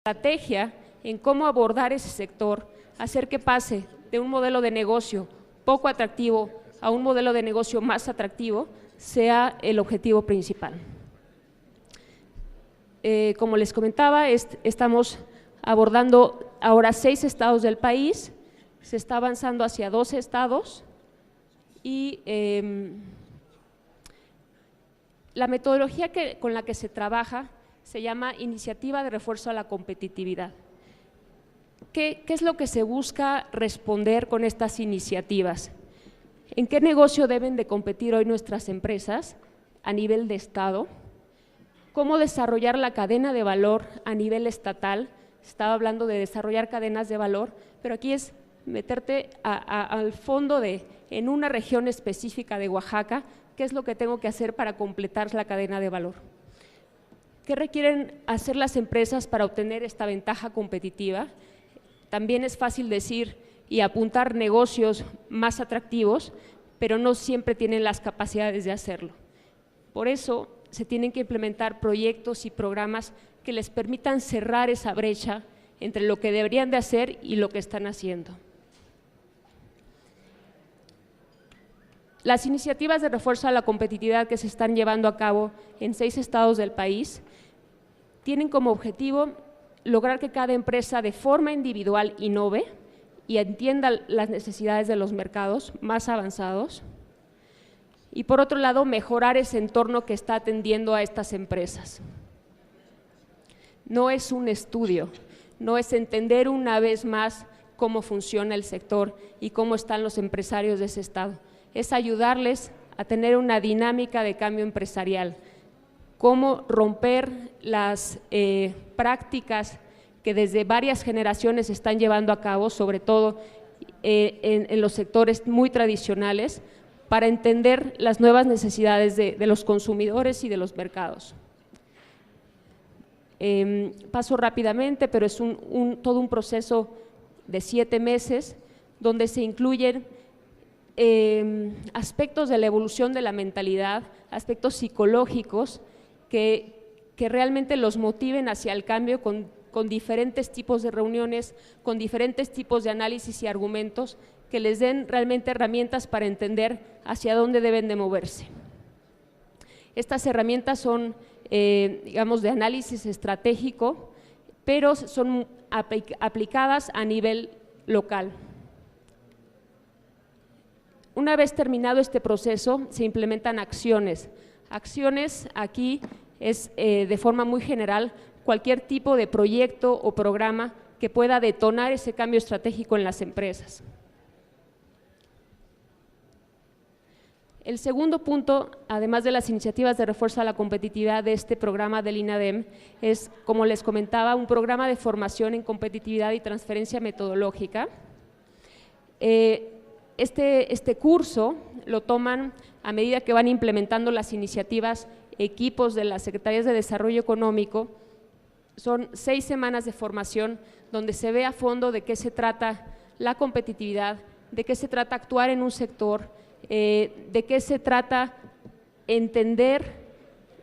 estrategia en cómo abordar ese sector, hacer que pase de un modelo de negocio poco atractivo a un modelo de negocio más atractivo, sea el objetivo principal. Como les comentaba, estamos abordando ahora 6 estados del país, se está avanzando hacia 12 estados y la metodología con la que se trabaja se llama Iniciativa de Refuerzo a la Competitividad. ¿Qué es lo que se busca responder con estas iniciativas? ¿En qué negocio deben de competir hoy nuestras empresas a nivel de Estado? ¿Cómo desarrollar la cadena de valor a nivel estatal? Estaba hablando de desarrollar cadenas de valor, pero aquí es meterte al fondo en una región específica de Oaxaca, ¿qué es lo que tengo que hacer para completar la cadena de valor? ¿Qué requieren hacer las empresas para obtener esta ventaja competitiva? También es fácil decir y apuntar negocios más atractivos, pero no siempre tienen las capacidades de hacerlo. Por eso se tienen que implementar proyectos y programas que les permitan cerrar esa brecha entre lo que deberían de hacer y lo que están haciendo. Las iniciativas de refuerzo a la competitividad que se están llevando a cabo en 6 estados del país tienen como objetivo lograr que cada empresa de forma individual innove y entienda las necesidades de los mercados más avanzados y, por otro lado, mejorar ese entorno que está atendiendo a estas empresas. No es un estudio, no es entender una vez más cómo funciona el sector y cómo están los empresarios de ese estado, es ayudarles a tener una dinámica de cambio empresarial, cómo romper las prácticas que desde varias generaciones se están llevando a cabo, sobre todo en los sectores muy tradicionales, para entender las nuevas necesidades de los consumidores y de los mercados. Paso rápidamente, pero es todo un proceso de 7 meses donde se incluyen aspectos de la evolución de la mentalidad, aspectos psicológicos que realmente los motiven hacia el cambio con diferentes tipos de reuniones, con diferentes tipos de análisis y argumentos que les den realmente herramientas para entender hacia dónde deben de moverse. Estas herramientas son, digamos, de análisis estratégico, pero son aplicadas a nivel local. Una vez terminado este proceso, se implementan acciones. Acciones aquí es de forma muy general cualquier tipo de proyecto o programa que pueda detonar ese cambio estratégico en las empresas. El segundo punto, además de las iniciativas de refuerzo a la competitividad de este programa del INADEM, es, como les comentaba, un programa de formación en competitividad y transferencia metodológica. Este curso lo toman a medida que van implementando las iniciativas, equipos de las Secretarías de Desarrollo Económico. Son 6 semanas de formación donde se ve a fondo de qué se trata la competitividad, de qué se trata actuar en un sector, de qué se trata entender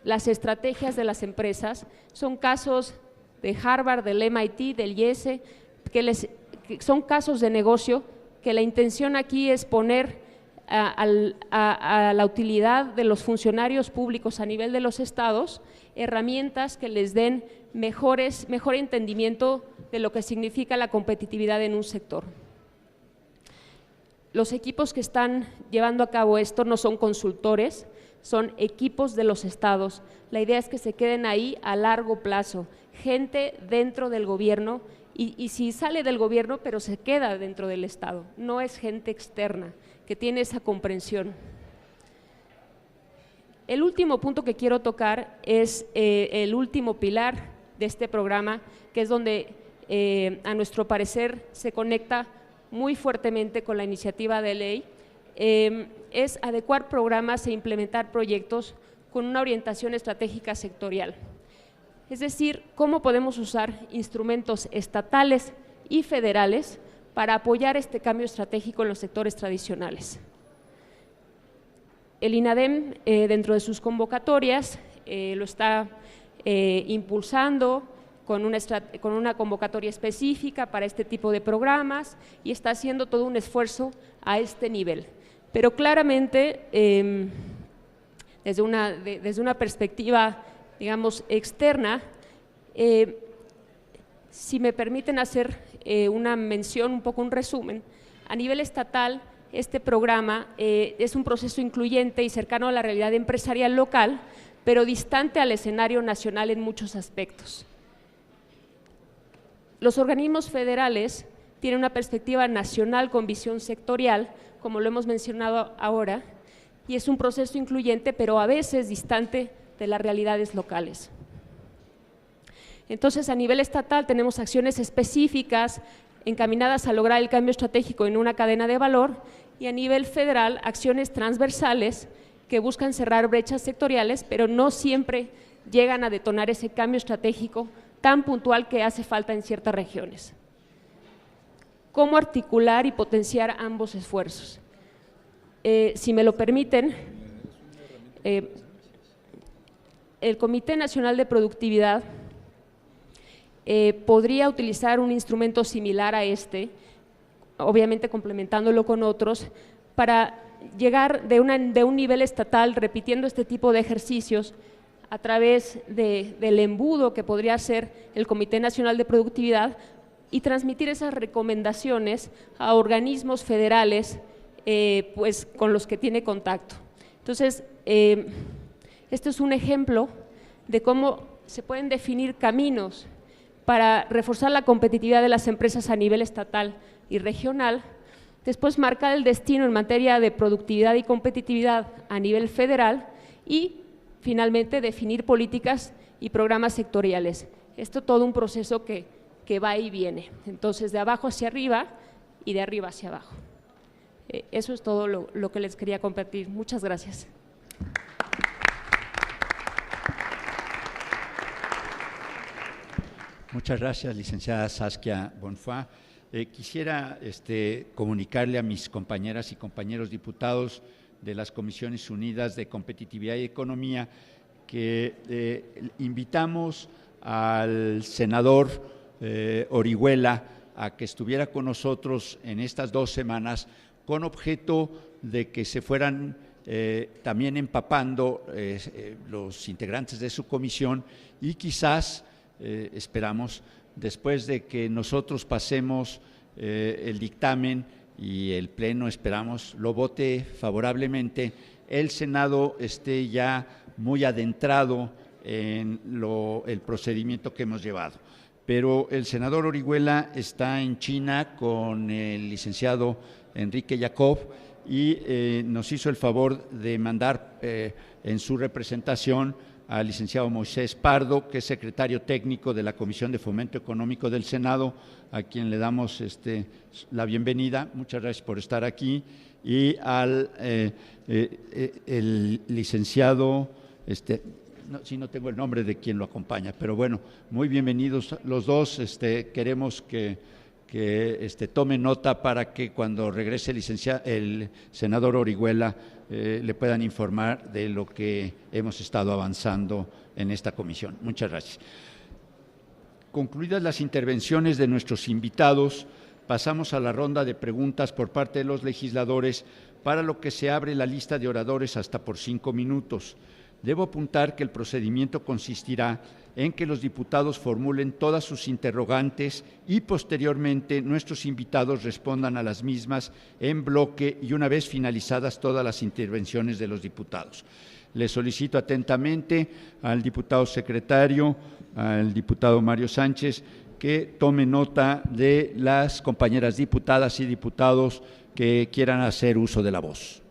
las estrategias de las empresas. Son casos de Harvard, del MIT, del IESE, que son casos de negocio que la intención aquí es poner a la utilidad de los funcionarios públicos a nivel de los estados herramientas que les den mejor entendimiento de lo que significa la competitividad en un sector. Los equipos que están llevando a cabo esto no son consultores, son equipos de los estados. La idea es que se queden ahí a largo plazo, gente dentro del gobierno y si sale del gobierno, pero se queda dentro del estado, no es gente externa que tiene esa comprensión. El último punto que quiero tocar es el último pilar de este programa, que es donde a nuestro parecer se conecta muy fuertemente con la iniciativa de ley, es adecuar programas e implementar proyectos con una orientación estratégica sectorial. Es decir, cómo podemos usar instrumentos estatales y federales para apoyar este cambio estratégico en los sectores tradicionales. El INADEM, dentro de sus convocatorias, lo está impulsando con una convocatoria específica para este tipo de programas y está haciendo todo un esfuerzo a este nivel. Pero claramente, desde una perspectiva, digamos, externa, si me permiten hacer una mención, un poco un resumen, a nivel estatal, este programa es un proceso incluyente y cercano a la realidad empresarial local, pero distante al escenario nacional en muchos aspectos. Los organismos federales tienen una perspectiva nacional con visión sectorial, como lo hemos mencionado ahora, y es un proceso incluyente, pero a veces distante de las realidades locales. Entonces, a nivel estatal tenemos acciones específicas encaminadas a lograr el cambio estratégico en una cadena de valor, y a nivel federal acciones transversales que buscan cerrar brechas sectoriales, pero no siempre llegan a detonar ese cambio estratégico tan puntual que hace falta en ciertas regiones. ¿Cómo articular y potenciar ambos esfuerzos? Si me lo permiten, el Comité Nacional de Productividad podría utilizar un instrumento similar a este, obviamente complementándolo con otros, para llegar de un nivel estatal repitiendo este tipo de ejercicios a través del embudo que podría ser el Comité Nacional de Productividad y transmitir esas recomendaciones a organismos federales pues, con los que tiene contacto. Entonces, esto es un ejemplo de cómo se pueden definir caminos para reforzar la competitividad de las empresas a nivel estatal y regional, después marcar el destino en materia de productividad y competitividad a nivel federal y finalmente definir políticas y programas sectoriales. Esto todo un proceso que va y viene, entonces de abajo hacia arriba y de arriba hacia abajo. Eso es todo lo que les quería compartir. Muchas gracias. Muchas gracias, licenciada Saskia Bonfoy. Quisiera comunicarle a mis compañeras y compañeros diputados de las Comisiones Unidas de Competitividad y Economía que invitamos al senador Orihuela a que estuviera con nosotros en estas 2 semanas con objeto de que se fueran también empapando los integrantes de su comisión y quizás esperamos, después de que nosotros pasemos el dictamen y el Pleno, esperamos, lo vote favorablemente, el Senado esté ya muy adentrado en el procedimiento que hemos llevado. Pero el senador Orihuela está en China con el licenciado Enrique Jacob y nos hizo el favor de mandar en su representación al licenciado Moisés Pardo, que es secretario técnico de la Comisión de Fomento Económico del Senado, a quien le damos la bienvenida. Muchas gracias por estar aquí. Y al el licenciado, no tengo el nombre de quien lo acompaña, pero bueno, muy bienvenidos los dos. Queremos que tome nota para que cuando regrese el senador Orihuela le puedan informar de lo que hemos estado avanzando en esta comisión. Muchas gracias. Concluidas las intervenciones de nuestros invitados, pasamos a la ronda de preguntas por parte de los legisladores, para lo que se abre la lista de oradores hasta por 5 minutos. Debo apuntar que el procedimiento consistirá en que los diputados formulen todas sus interrogantes y posteriormente nuestros invitados respondan a las mismas en bloque y una vez finalizadas todas las intervenciones de los diputados. Le solicito atentamente al diputado secretario, al diputado Mario Sánchez, que tome nota de las compañeras diputadas y diputados que quieran hacer uso de la voz.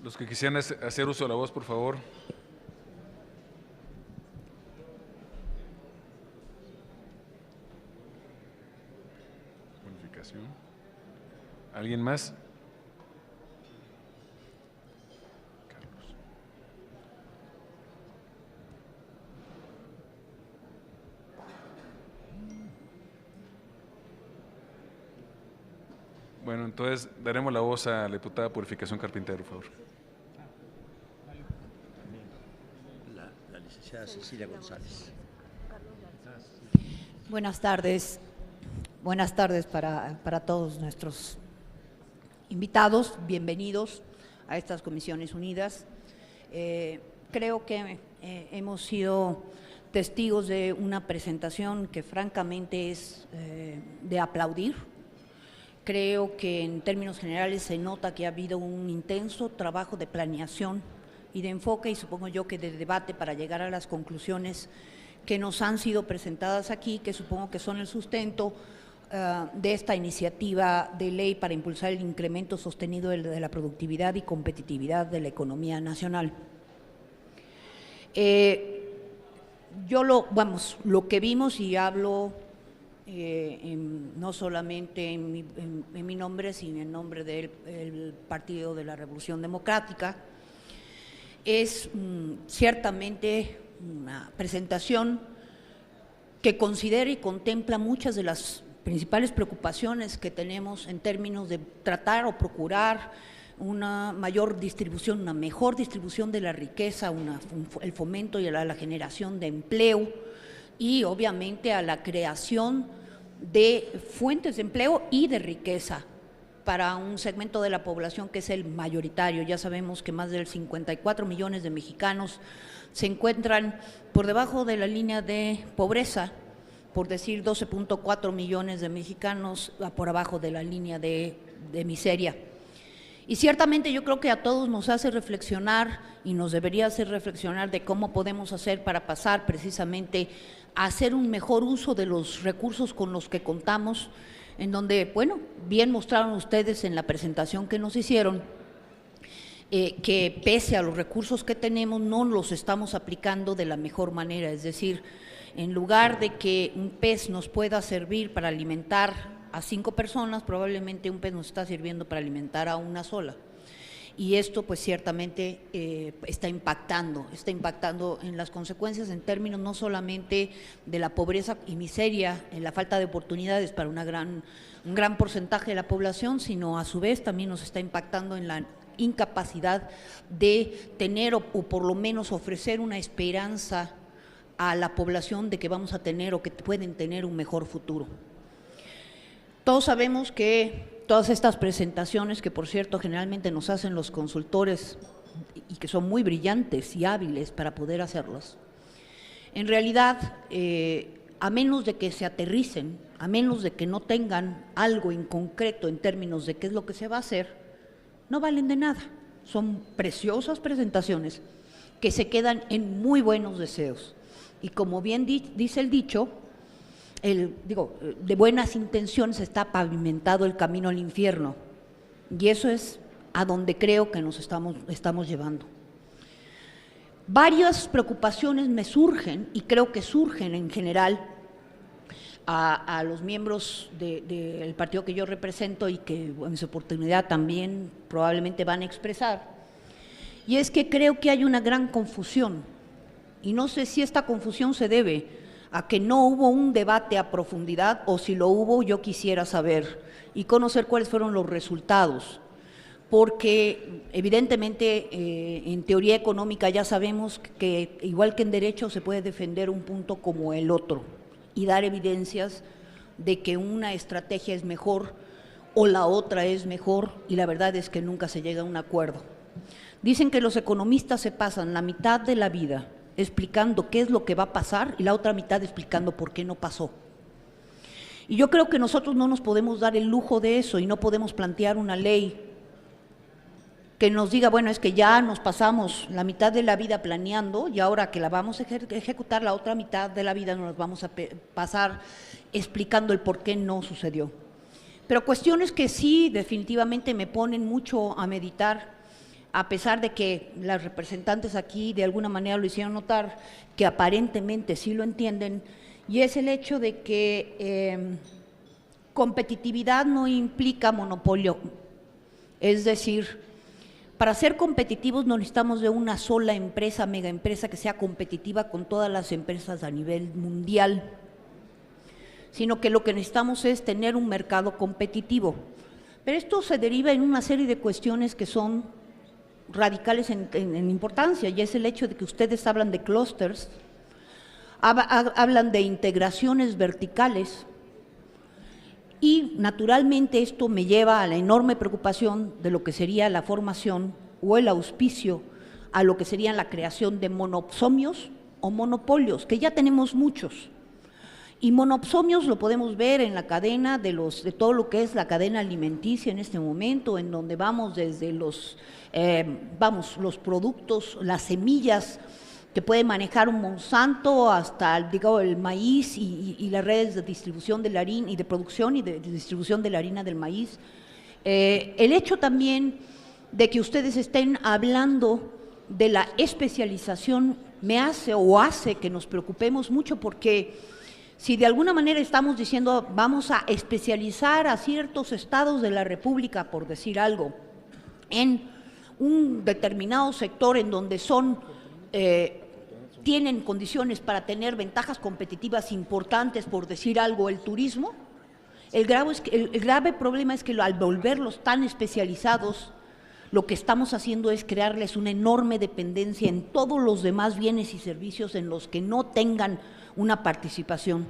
Los que quisieran hacer uso de la voz, por favor. Bonificación. ¿Alguien más? Carlos. Bueno, entonces daremos la voz a la diputada Purificación Carpintero, por favor. licenciada Cecilia González. Buenas tardes para todos nuestros invitados, bienvenidos a estas Comisiones Unidas. Creo que hemos sido testigos de una presentación que francamente es de aplaudir. Creo que en términos generales se nota que ha habido un intenso trabajo de planeación y de enfoque, y supongo yo que de debate para llegar a las conclusiones que nos han sido presentadas aquí, que supongo que son el sustento de esta iniciativa de ley para impulsar el incremento sostenido de la productividad y competitividad de la economía nacional. Lo que vimos, y hablo no solamente en mi nombre, sino en nombre del Partido de la Revolución Democrática, es ciertamente una presentación que considera y contempla muchas de las principales preocupaciones que tenemos en términos de tratar o procurar una mayor distribución, una mejor distribución de la riqueza, el fomento y la generación de empleo y obviamente a la creación de fuentes de empleo y de riqueza para un segmento de la población que es el mayoritario. Ya sabemos que más de 54 millones de mexicanos se encuentran por debajo de la línea de pobreza, por decir 12.4 millones de mexicanos por abajo de la línea de miseria. Y ciertamente yo creo que a todos nos hace reflexionar y nos debería hacer reflexionar de cómo podemos hacer para pasar precisamente a hacer un mejor uso de los recursos con los que contamos, en donde, bueno, bien mostraron ustedes en la presentación que nos hicieron, que pese a los recursos que tenemos no los estamos aplicando de la mejor manera. Es decir, en lugar de que un pez nos pueda servir para alimentar a 5 personas, probablemente un pez nos está sirviendo para alimentar a una sola. Y esto pues ciertamente está impactando en las consecuencias en términos no solamente de la pobreza y miseria, en la falta de oportunidades para un gran porcentaje de la población, sino a su vez también nos está impactando en la incapacidad de tener o por lo menos ofrecer una esperanza a la población de que vamos a tener o que pueden tener un mejor futuro. Todos sabemos que todas estas presentaciones, que por cierto generalmente nos hacen los consultores y que son muy brillantes y hábiles para poder hacerlas, en realidad, a menos de que se aterricen, a menos de que no tengan algo en concreto en términos de qué es lo que se va a hacer, no valen de nada. Son preciosas presentaciones que se quedan en muy buenos deseos. Y como bien dice el dicho, de buenas intenciones está pavimentado el camino al infierno, y eso es a donde creo que nos estamos llevando. Varias preocupaciones me surgen, y creo que surgen en general a los miembros del partido que yo represento y que en su oportunidad también probablemente van a expresar, y es que creo que hay una gran confusión, y no sé si esta confusión se debe a que no hubo un debate a profundidad, o si lo hubo yo quisiera saber y conocer cuáles fueron los resultados, porque evidentemente en teoría económica ya sabemos que igual que en derecho se puede defender un punto como el otro y dar evidencias de que una estrategia es mejor o la otra es mejor, y la verdad es que nunca se llega a un acuerdo. Dicen que los economistas se pasan la mitad de la vida explicando qué es lo que va a pasar y la otra mitad explicando por qué no pasó. Y yo creo que nosotros no nos podemos dar el lujo de eso, y no podemos plantear una ley que nos diga, bueno, es que ya nos pasamos la mitad de la vida planeando y ahora que la vamos a ejecutar, la otra mitad de la vida nos vamos a pasar explicando el por qué no sucedió. Pero cuestiones que sí definitivamente me ponen mucho a meditar, a pesar de que las representantes aquí de alguna manera lo hicieron notar, que aparentemente sí lo entienden, y es el hecho de que competitividad no implica monopolio. Es decir, para ser competitivos no necesitamos de una sola empresa, mega empresa, que sea competitiva con todas las empresas a nivel mundial, sino que lo que necesitamos es tener un mercado competitivo. Pero esto se deriva en una serie de cuestiones que son radicales en importancia, y es el hecho de que ustedes hablan de clústeres, hablan de integraciones verticales, y naturalmente esto me lleva a la enorme preocupación de lo que sería la formación o el auspicio a lo que sería la creación de monopsonios o monopolios, que ya tenemos muchos. Y monopsonios lo podemos ver en la cadena de todo lo que es la cadena alimenticia en este momento, en donde vamos desde los productos, las semillas que puede manejar un Monsanto hasta, digamos, el maíz y las redes de distribución de la harina y de producción y de distribución de la harina del maíz. El hecho también de que ustedes estén hablando de la especialización me hace que nos preocupemos mucho, porque si de alguna manera estamos diciendo vamos a especializar a ciertos estados de la República, por decir algo, en un determinado sector en donde tienen condiciones para tener ventajas competitivas importantes, por decir algo, el turismo, el grave problema es que al volverlos tan especializados, lo que estamos haciendo es crearles una enorme dependencia en todos los demás bienes y servicios en los que no tengan una participación.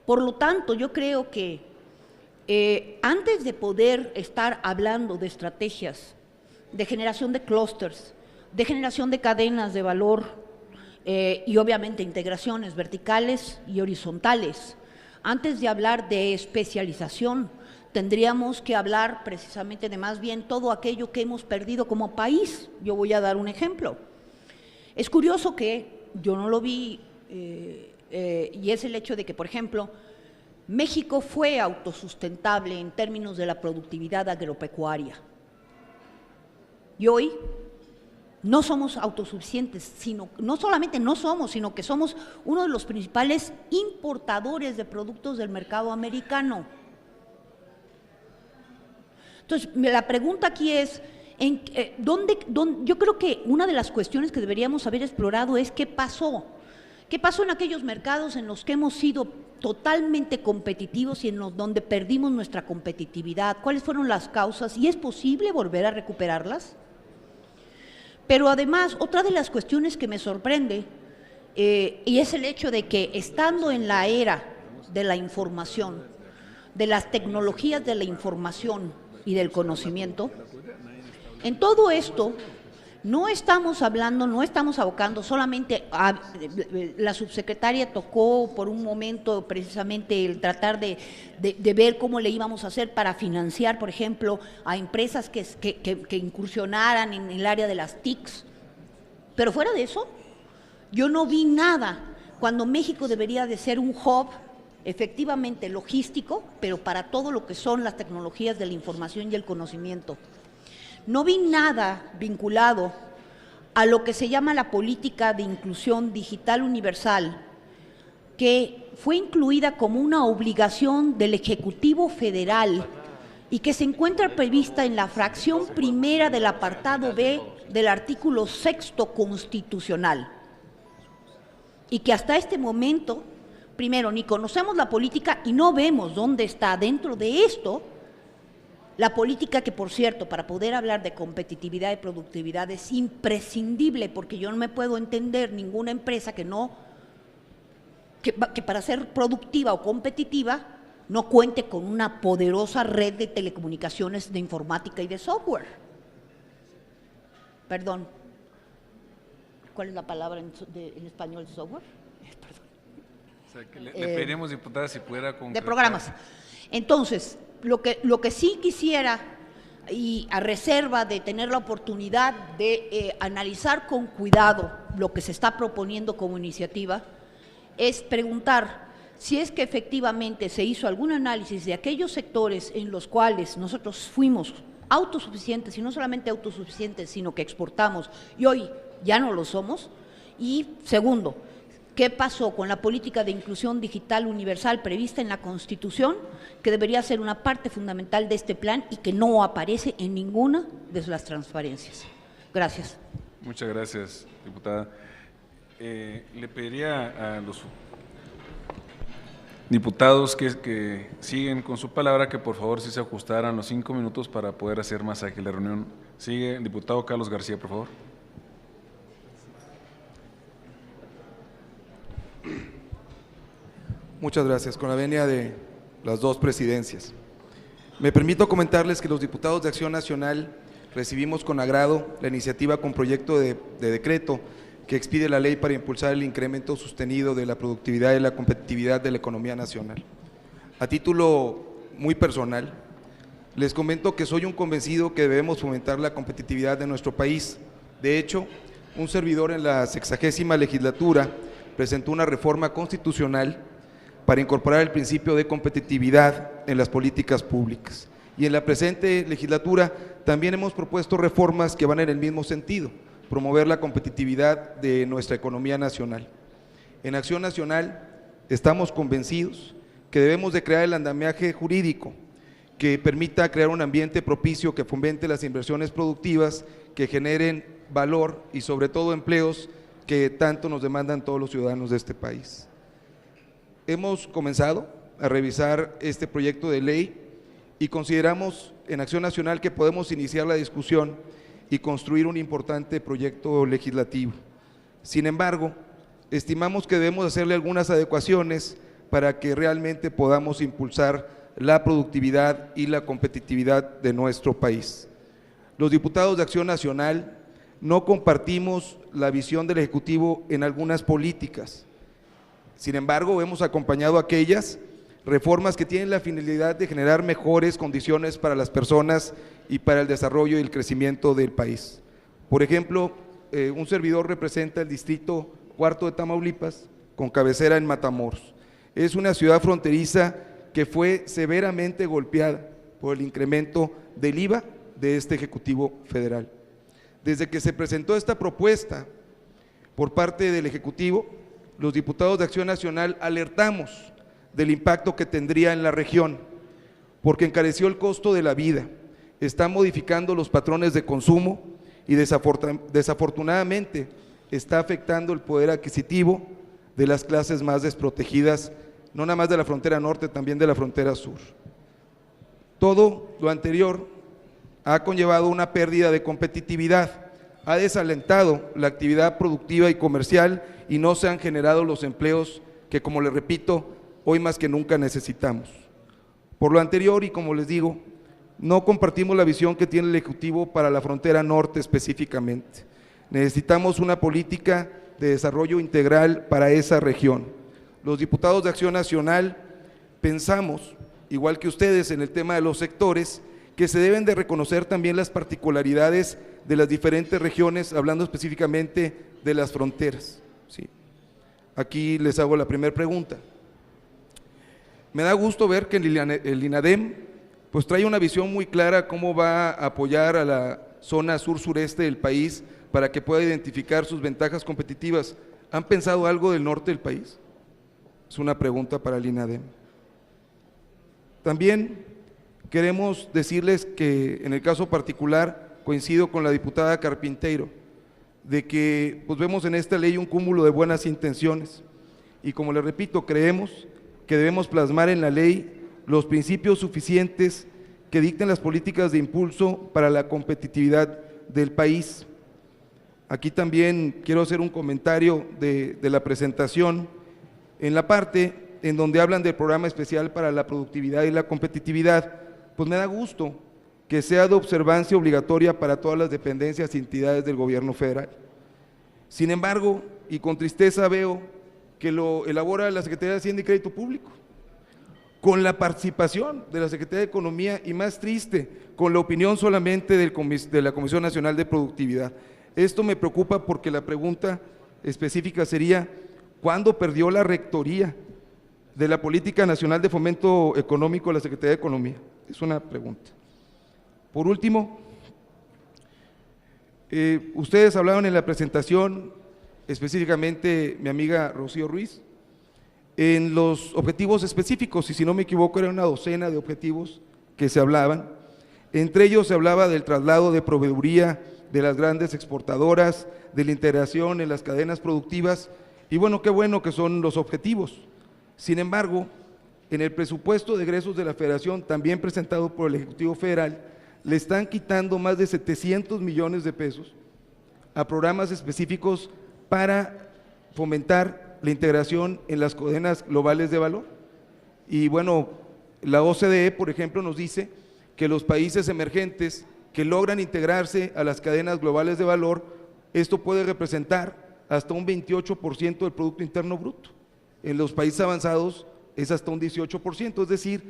Por lo tanto, yo creo que antes de poder estar hablando de estrategias de generación de clústeres, de generación de cadenas de valor y obviamente integraciones verticales y horizontales, antes de hablar de especialización, tendríamos que hablar precisamente de más bien todo aquello que hemos perdido como país. Yo voy a dar un ejemplo. Es curioso que yo no lo vi, y es el hecho de que, por ejemplo, México fue autosustentable en términos de la productividad agropecuaria. Y hoy no somos autosuficientes, no solamente no somos, sino que somos uno de los principales importadores de productos del mercado americano. Entonces, la pregunta aquí es, yo creo que una de las cuestiones que deberíamos haber explorado es qué pasó. ¿Qué pasó en aquellos mercados en los que hemos sido totalmente competitivos y donde perdimos nuestra competitividad? ¿Cuáles fueron las causas? ¿Y es posible volver a recuperarlas? Pero además, otra de las cuestiones que me sorprende, y es el hecho de que estando en la era de la información, de las tecnologías de la información y del conocimiento, en todo esto no estamos abocando solamente a, la subsecretaria tocó por un momento precisamente el tratar de ver cómo le íbamos a hacer para financiar, por ejemplo, a empresas que incursionaran en el área de las TICs, pero fuera de eso, yo no vi nada, cuando México debería de ser un hub efectivamente logístico, pero para todo lo que son las tecnologías de la información y el conocimiento. No vi nada vinculado a lo que se llama la política de inclusión digital universal, que fue incluida como una obligación del Ejecutivo Federal y que se encuentra prevista en la fracción primera del apartado B del artículo 6º constitucional, y que hasta este momento, primero, ni conocemos la política y no vemos dónde está dentro de esto la política que, por cierto, para poder hablar de competitividad y productividad es imprescindible, porque yo no me puedo entender ninguna empresa que para ser productiva o competitiva no cuente con una poderosa red de telecomunicaciones, de informática y de software. Perdón, ¿cuál es la palabra en español de software? Perdón. O sea, que le pediríamos, diputada, si pudiera concretar. De programas. Entonces, lo que sí quisiera, y a reserva de tener la oportunidad de analizar con cuidado lo que se está proponiendo como iniciativa, es preguntar si es que efectivamente se hizo algún análisis de aquellos sectores en los cuales nosotros fuimos autosuficientes, y no solamente autosuficientes, sino que exportamos, y hoy ya no lo somos. Y segundo, ¿qué pasó con la política de inclusión digital universal prevista en la Constitución, que debería ser una parte fundamental de este plan y que no aparece en ninguna de las transparencias? Gracias. Muchas gracias, diputada. Le pediría a los diputados que siguen con su palabra que por favor sí se ajustaran los 5 minutos para poder hacer más ágil la reunión. Sigue el diputado Carlos García, por favor. Muchas gracias. Con la venia de las dos presidencias. Me permito comentarles que los diputados de Acción Nacional recibimos con agrado la iniciativa con proyecto de decreto que expide la ley para impulsar el incremento sostenido de la productividad y la competitividad de la economía nacional. A título muy personal, les comento que soy un convencido que debemos fomentar la competitividad de nuestro país. De hecho, un servidor en la 60ª legislatura presentó una reforma constitucional para incorporar el principio de competitividad en las políticas públicas. Y en la presente legislatura también hemos propuesto reformas que van en el mismo sentido, promover la competitividad de nuestra economía nacional. En Acción Nacional estamos convencidos que debemos de crear el andamiaje jurídico que permita crear un ambiente propicio que fomente las inversiones productivas, que generen valor y sobre todo empleos que tanto nos demandan todos los ciudadanos de este país. Hemos comenzado a revisar este proyecto de ley y consideramos en Acción Nacional que podemos iniciar la discusión y construir un importante proyecto legislativo. Sin embargo, estimamos que debemos hacerle algunas adecuaciones para que realmente podamos impulsar la productividad y la competitividad de nuestro país. Los diputados de Acción Nacional no compartimos la visión del Ejecutivo en algunas políticas. Sin embargo, hemos acompañado aquellas reformas que tienen la finalidad de generar mejores condiciones para las personas y para el desarrollo y el crecimiento del país. Por ejemplo, un servidor representa el distrito 4 de Tamaulipas, con cabecera en Matamoros. Es una ciudad fronteriza que fue severamente golpeada por el incremento del IVA de este Ejecutivo Federal. Desde que se presentó esta propuesta por parte del Ejecutivo, los diputados de Acción Nacional alertamos del impacto que tendría en la región, porque encareció el costo de la vida, está modificando los patrones de consumo y desafortunadamente está afectando el poder adquisitivo de las clases más desprotegidas, no nada más de la frontera norte, también de la frontera sur. Todo lo anterior ha conllevado una pérdida de competitividad, ha desalentado la actividad productiva y comercial y no se han generado los empleos que, como les repito, hoy más que nunca necesitamos. Por lo anterior y como les digo, no compartimos la visión que tiene el Ejecutivo para la frontera norte específicamente. Necesitamos una política de desarrollo integral para esa región. Los diputados de Acción Nacional pensamos, igual que ustedes en el tema de los sectores, que se deben de reconocer también las particularidades de las diferentes regiones, hablando específicamente de las fronteras. Sí. Aquí les hago la primera pregunta. Me da gusto ver que el INADEM pues trae una visión muy clara cómo va a apoyar a la zona sur-sureste del país para que pueda identificar sus ventajas competitivas. ¿Han pensado algo del norte del país? Es una pregunta para el INADEM. También queremos decirles que en el caso particular coincido con la diputada Carpinteiro, de que pues vemos en esta ley un cúmulo de buenas intenciones y como les repito, creemos que debemos plasmar en la ley los principios suficientes que dicten las políticas de impulso para la competitividad del país. Aquí también quiero hacer un comentario de la presentación en la parte en donde hablan del programa especial para la productividad y la competitividad. Pues me da gusto que sea de observancia obligatoria para todas las dependencias y entidades del gobierno federal. Sin embargo, y con tristeza veo que lo elabora la Secretaría de Hacienda y Crédito Público, con la participación de la Secretaría de Economía y más triste, con la opinión solamente de la Comisión Nacional de Productividad. Esto me preocupa porque la pregunta específica sería, ¿cuándo perdió la rectoría de la Política Nacional de Fomento Económico de la Secretaría de Economía? Es una pregunta. Por último, ustedes hablaron en la presentación, específicamente mi amiga Rocío Ruiz, en los objetivos específicos, y si no me equivoco era una docena de objetivos que se hablaban. Entre ellos se hablaba del traslado de proveeduría de las grandes exportadoras, de la integración en las cadenas productivas, y bueno, qué bueno que son los objetivos. Sin embargo, en el presupuesto de egresos de la Federación, también presentado por el Ejecutivo Federal, le están quitando más de 700 millones de pesos a programas específicos para fomentar la integración en las cadenas globales de valor. Y bueno, la OCDE, por ejemplo, nos dice que los países emergentes que logran integrarse a las cadenas globales de valor, esto puede representar hasta un 28% del Producto Interno Bruto. En los países avanzados es hasta un 18%, es decir,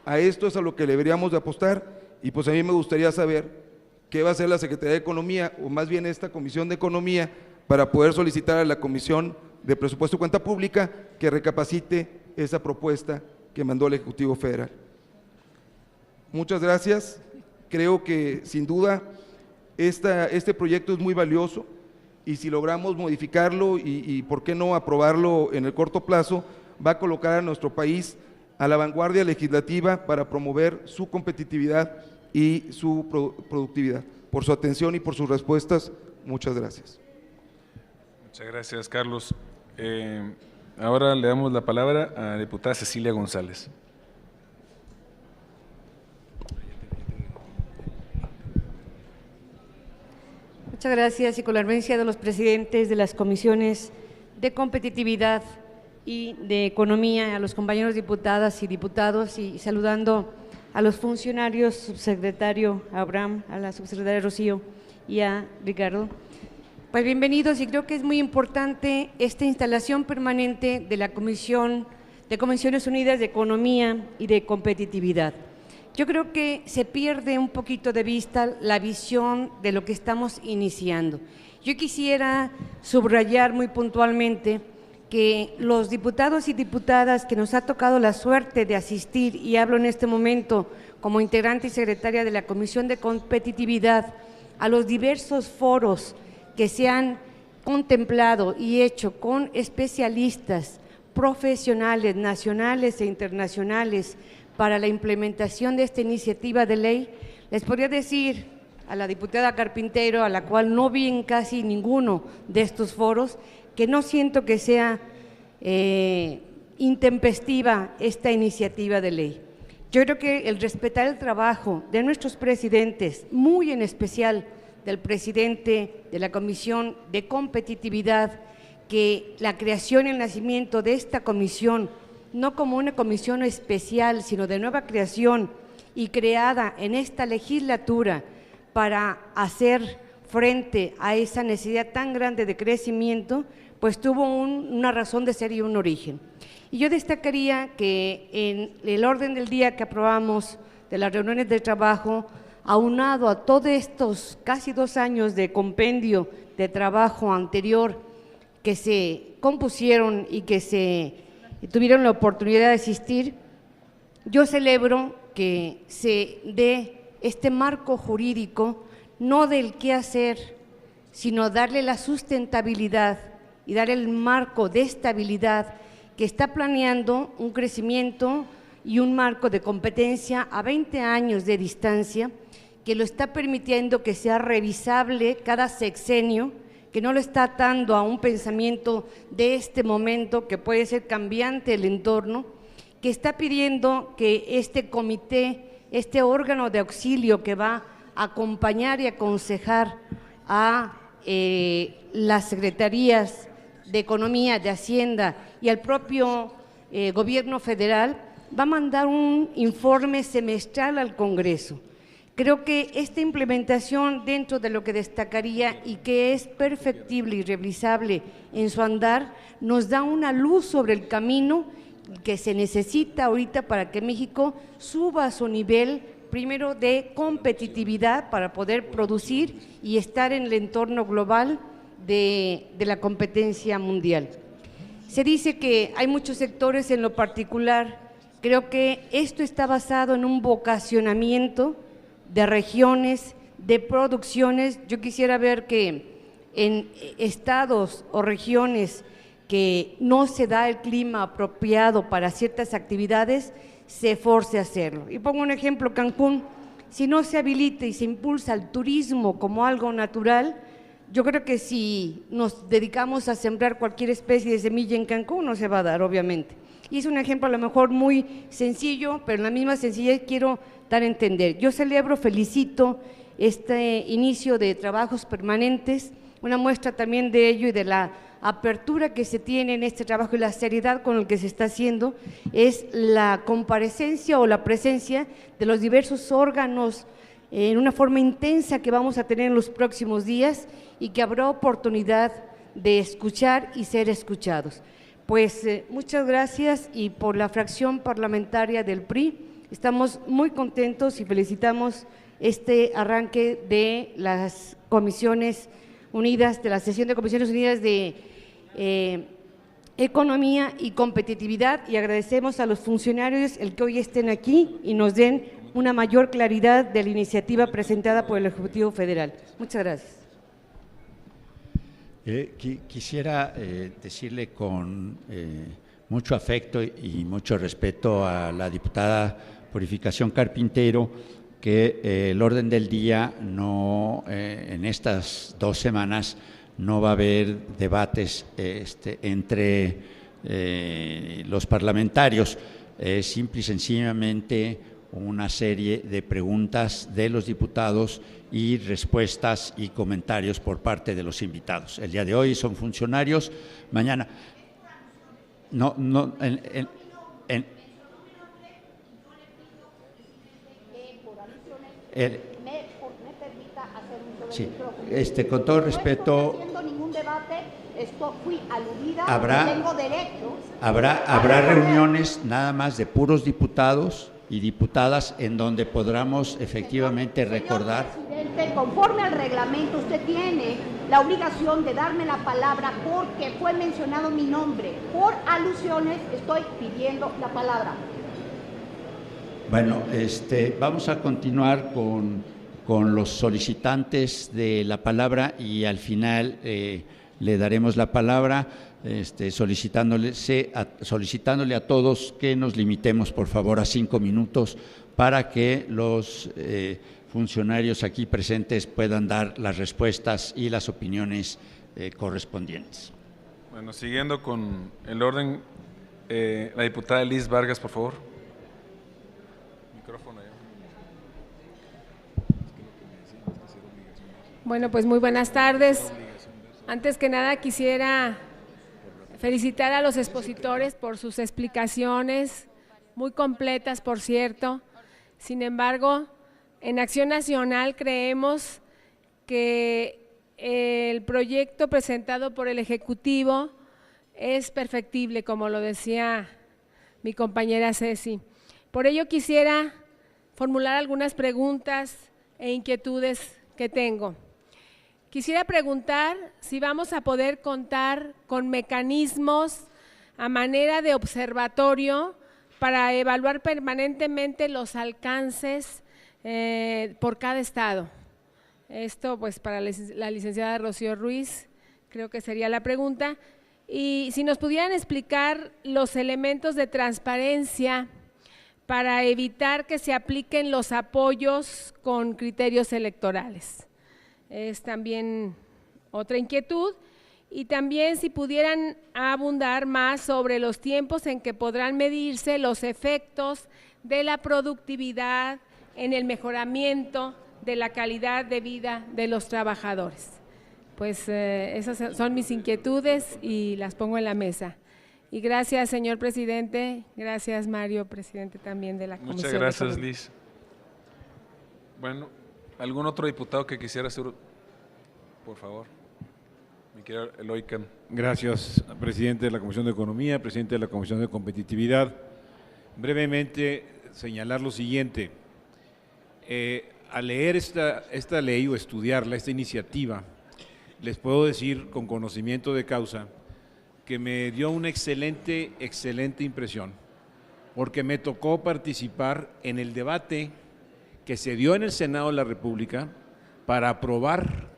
a esto es a lo que deberíamos de apostar. Y pues a mí me gustaría saber qué va a hacer la Secretaría de Economía, o más bien esta Comisión de Economía, para poder solicitar a la Comisión de Presupuesto y Cuenta Pública que recapacite esa propuesta que mandó el Ejecutivo Federal. Muchas gracias. Creo que sin duda este proyecto es muy valioso, y si logramos modificarlo y por qué no aprobarlo en el corto plazo, va a colocar a nuestro país a la vanguardia legislativa para promover su competitividad y su productividad. Por su atención y por sus respuestas, muchas gracias. Muchas gracias, Carlos. Ahora le damos la palabra a la diputada Cecilia González. Muchas gracias, y con la anuencia de los presidentes de las comisiones de competitividad y de economía, a los compañeros diputadas y diputados, y saludando a los funcionarios, subsecretario Abraham, a la subsecretaria Rocío y a Ricardo. Pues bienvenidos, y creo que es muy importante esta instalación permanente de la Comisión de Comisiones Unidas de Economía y de Competitividad. Yo creo que se pierde un poquito de vista la visión de lo que estamos iniciando. Yo quisiera subrayar muy puntualmente que los diputados y diputadas que nos ha tocado la suerte de asistir, y hablo en este momento como integrante y secretaria de la Comisión de Competitividad, a los diversos foros que se han contemplado y hecho con especialistas profesionales nacionales e internacionales para la implementación de esta iniciativa de ley, les podría decir a la diputada Carpintero, a la cual no vi en casi ninguno de estos foros, que no siento que sea intempestiva esta iniciativa de ley. Yo creo que el respetar el trabajo de nuestros presidentes, muy en especial del presidente de la Comisión de Competitividad, que la creación y el nacimiento de esta comisión, no como una comisión especial, sino de nueva creación y creada en esta legislatura para hacer frente a esa necesidad tan grande de crecimiento, pues tuvo una razón de ser y un origen. Y yo destacaría que en el orden del día que aprobamos de las reuniones de trabajo, aunado a todos estos casi 2 años de compendio de trabajo anterior que se compusieron y que se tuvieron la oportunidad de asistir, yo celebro que se dé este marco jurídico, no del qué hacer, sino darle la sustentabilidad y dar el marco de estabilidad que está planeando un crecimiento y un marco de competencia a 20 años de distancia, que lo está permitiendo que sea revisable cada sexenio, que no lo está atando a un pensamiento de este momento que puede ser cambiante el entorno, que está pidiendo que este comité, este órgano de auxilio que va a acompañar y aconsejar a las secretarías de Economía, de Hacienda y al propio gobierno federal, va a mandar un informe semestral al Congreso. Creo que esta implementación, dentro de lo que destacaría y que es perfectible y revisable en su andar, nos da una luz sobre el camino que se necesita ahorita para que México suba a su nivel, primero de competitividad, para poder producir y estar en el entorno global de la competencia mundial. Se dice que hay muchos sectores en lo particular. Creo que esto está basado en un vocacionamiento de regiones, de producciones. Yo quisiera ver que en estados o regiones que no se da el clima apropiado para ciertas actividades, se force a hacerlo. Y pongo un ejemplo, Cancún, si no se habilita y se impulsa el turismo como algo natural, Yo creo que si nos dedicamos a sembrar cualquier especie de semilla en Cancún, no se va a dar, obviamente. Y es un ejemplo a lo mejor muy sencillo, pero en la misma sencillez quiero dar a entender. Yo celebro, felicito este inicio de trabajos permanentes, una muestra también de ello y de la apertura que se tiene en este trabajo y la seriedad con el que se está haciendo, es la comparecencia o la presencia de los diversos órganos en una forma intensa que vamos a tener en los próximos días y que habrá oportunidad de escuchar y ser escuchados. Pues muchas gracias, y por la fracción parlamentaria del PRI estamos muy contentos y felicitamos este arranque de las Comisiones Unidas, de la sesión de Comisiones Unidas de Economía y Competitividad, y agradecemos a los funcionarios el que hoy estén aquí y nos den una mayor claridad de la iniciativa presentada por el Ejecutivo Federal. Muchas gracias. Quisiera decirle con mucho afecto y mucho respeto a la diputada Purificación Carpintero que el orden del día no, en estas 2 semanas no va a haber debates entre los parlamentarios, simple y sencillamente una serie de preguntas de los diputados y respuestas y comentarios por parte de los invitados. El día de hoy son funcionarios, mañana sí, con todo respeto, habrá reuniones nada más de puros diputados y diputadas en donde podamos efectivamente recordar. Señor presidente, conforme al reglamento, usted tiene la obligación de darme la palabra porque fue mencionado mi nombre. Por alusiones estoy pidiendo la palabra. Bueno, vamos a continuar con los solicitantes de la palabra y al final le daremos la palabra, solicitándole a todos que nos limitemos, por favor, a 5 minutos para que los funcionarios aquí presentes puedan dar las respuestas y las opiniones correspondientes. Bueno, siguiendo con el orden, la diputada Liz Vargas, por favor. Micrófono ya. Bueno, pues muy buenas tardes. Antes que nada quisiera felicitar a los expositores por sus explicaciones, muy completas, por cierto. Sin embargo, en Acción Nacional creemos que el proyecto presentado por el Ejecutivo es perfectible, como lo decía mi compañera Ceci. Por ello quisiera formular algunas preguntas e inquietudes que tengo. Quisiera preguntar si vamos a poder contar con mecanismos a manera de observatorio para evaluar permanentemente los alcances por cada estado. Esto pues para la licenciada Rocío Ruiz, creo que sería la pregunta. Y si nos pudieran explicar los elementos de transparencia para evitar que se apliquen los apoyos con criterios electorales. Es también otra inquietud. Y también si pudieran abundar más sobre los tiempos en que podrán medirse los efectos de la productividad en el mejoramiento de la calidad de vida de los trabajadores. Pues esas son mis inquietudes y las pongo en la mesa. Y gracias, señor presidente. Gracias, Mario, presidente también de la Comisión. Muchas gracias, Liz. Bueno, ¿algún otro diputado que quisiera hacer? Por favor. Mi querido Eloycan. Gracias, presidente de la Comisión de Economía, presidente de la Comisión de Competitividad. Brevemente señalar lo siguiente. Al leer esta ley o estudiarla, esta iniciativa, les puedo decir con conocimiento de causa que me dio una excelente impresión, porque me tocó participar en el debate que se dio en el Senado de la República para aprobar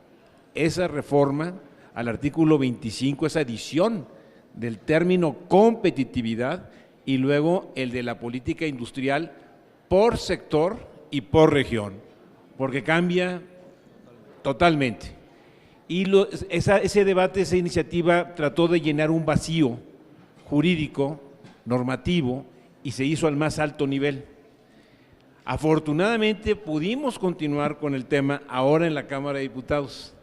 esa reforma al artículo 25, esa adición del término competitividad y luego el de la política industrial por sector y por región, porque cambia totalmente. Y ese debate, esa iniciativa trató de llenar un vacío jurídico, normativo, y se hizo al más alto nivel. Afortunadamente pudimos continuar con el tema ahora en la Cámara de Diputados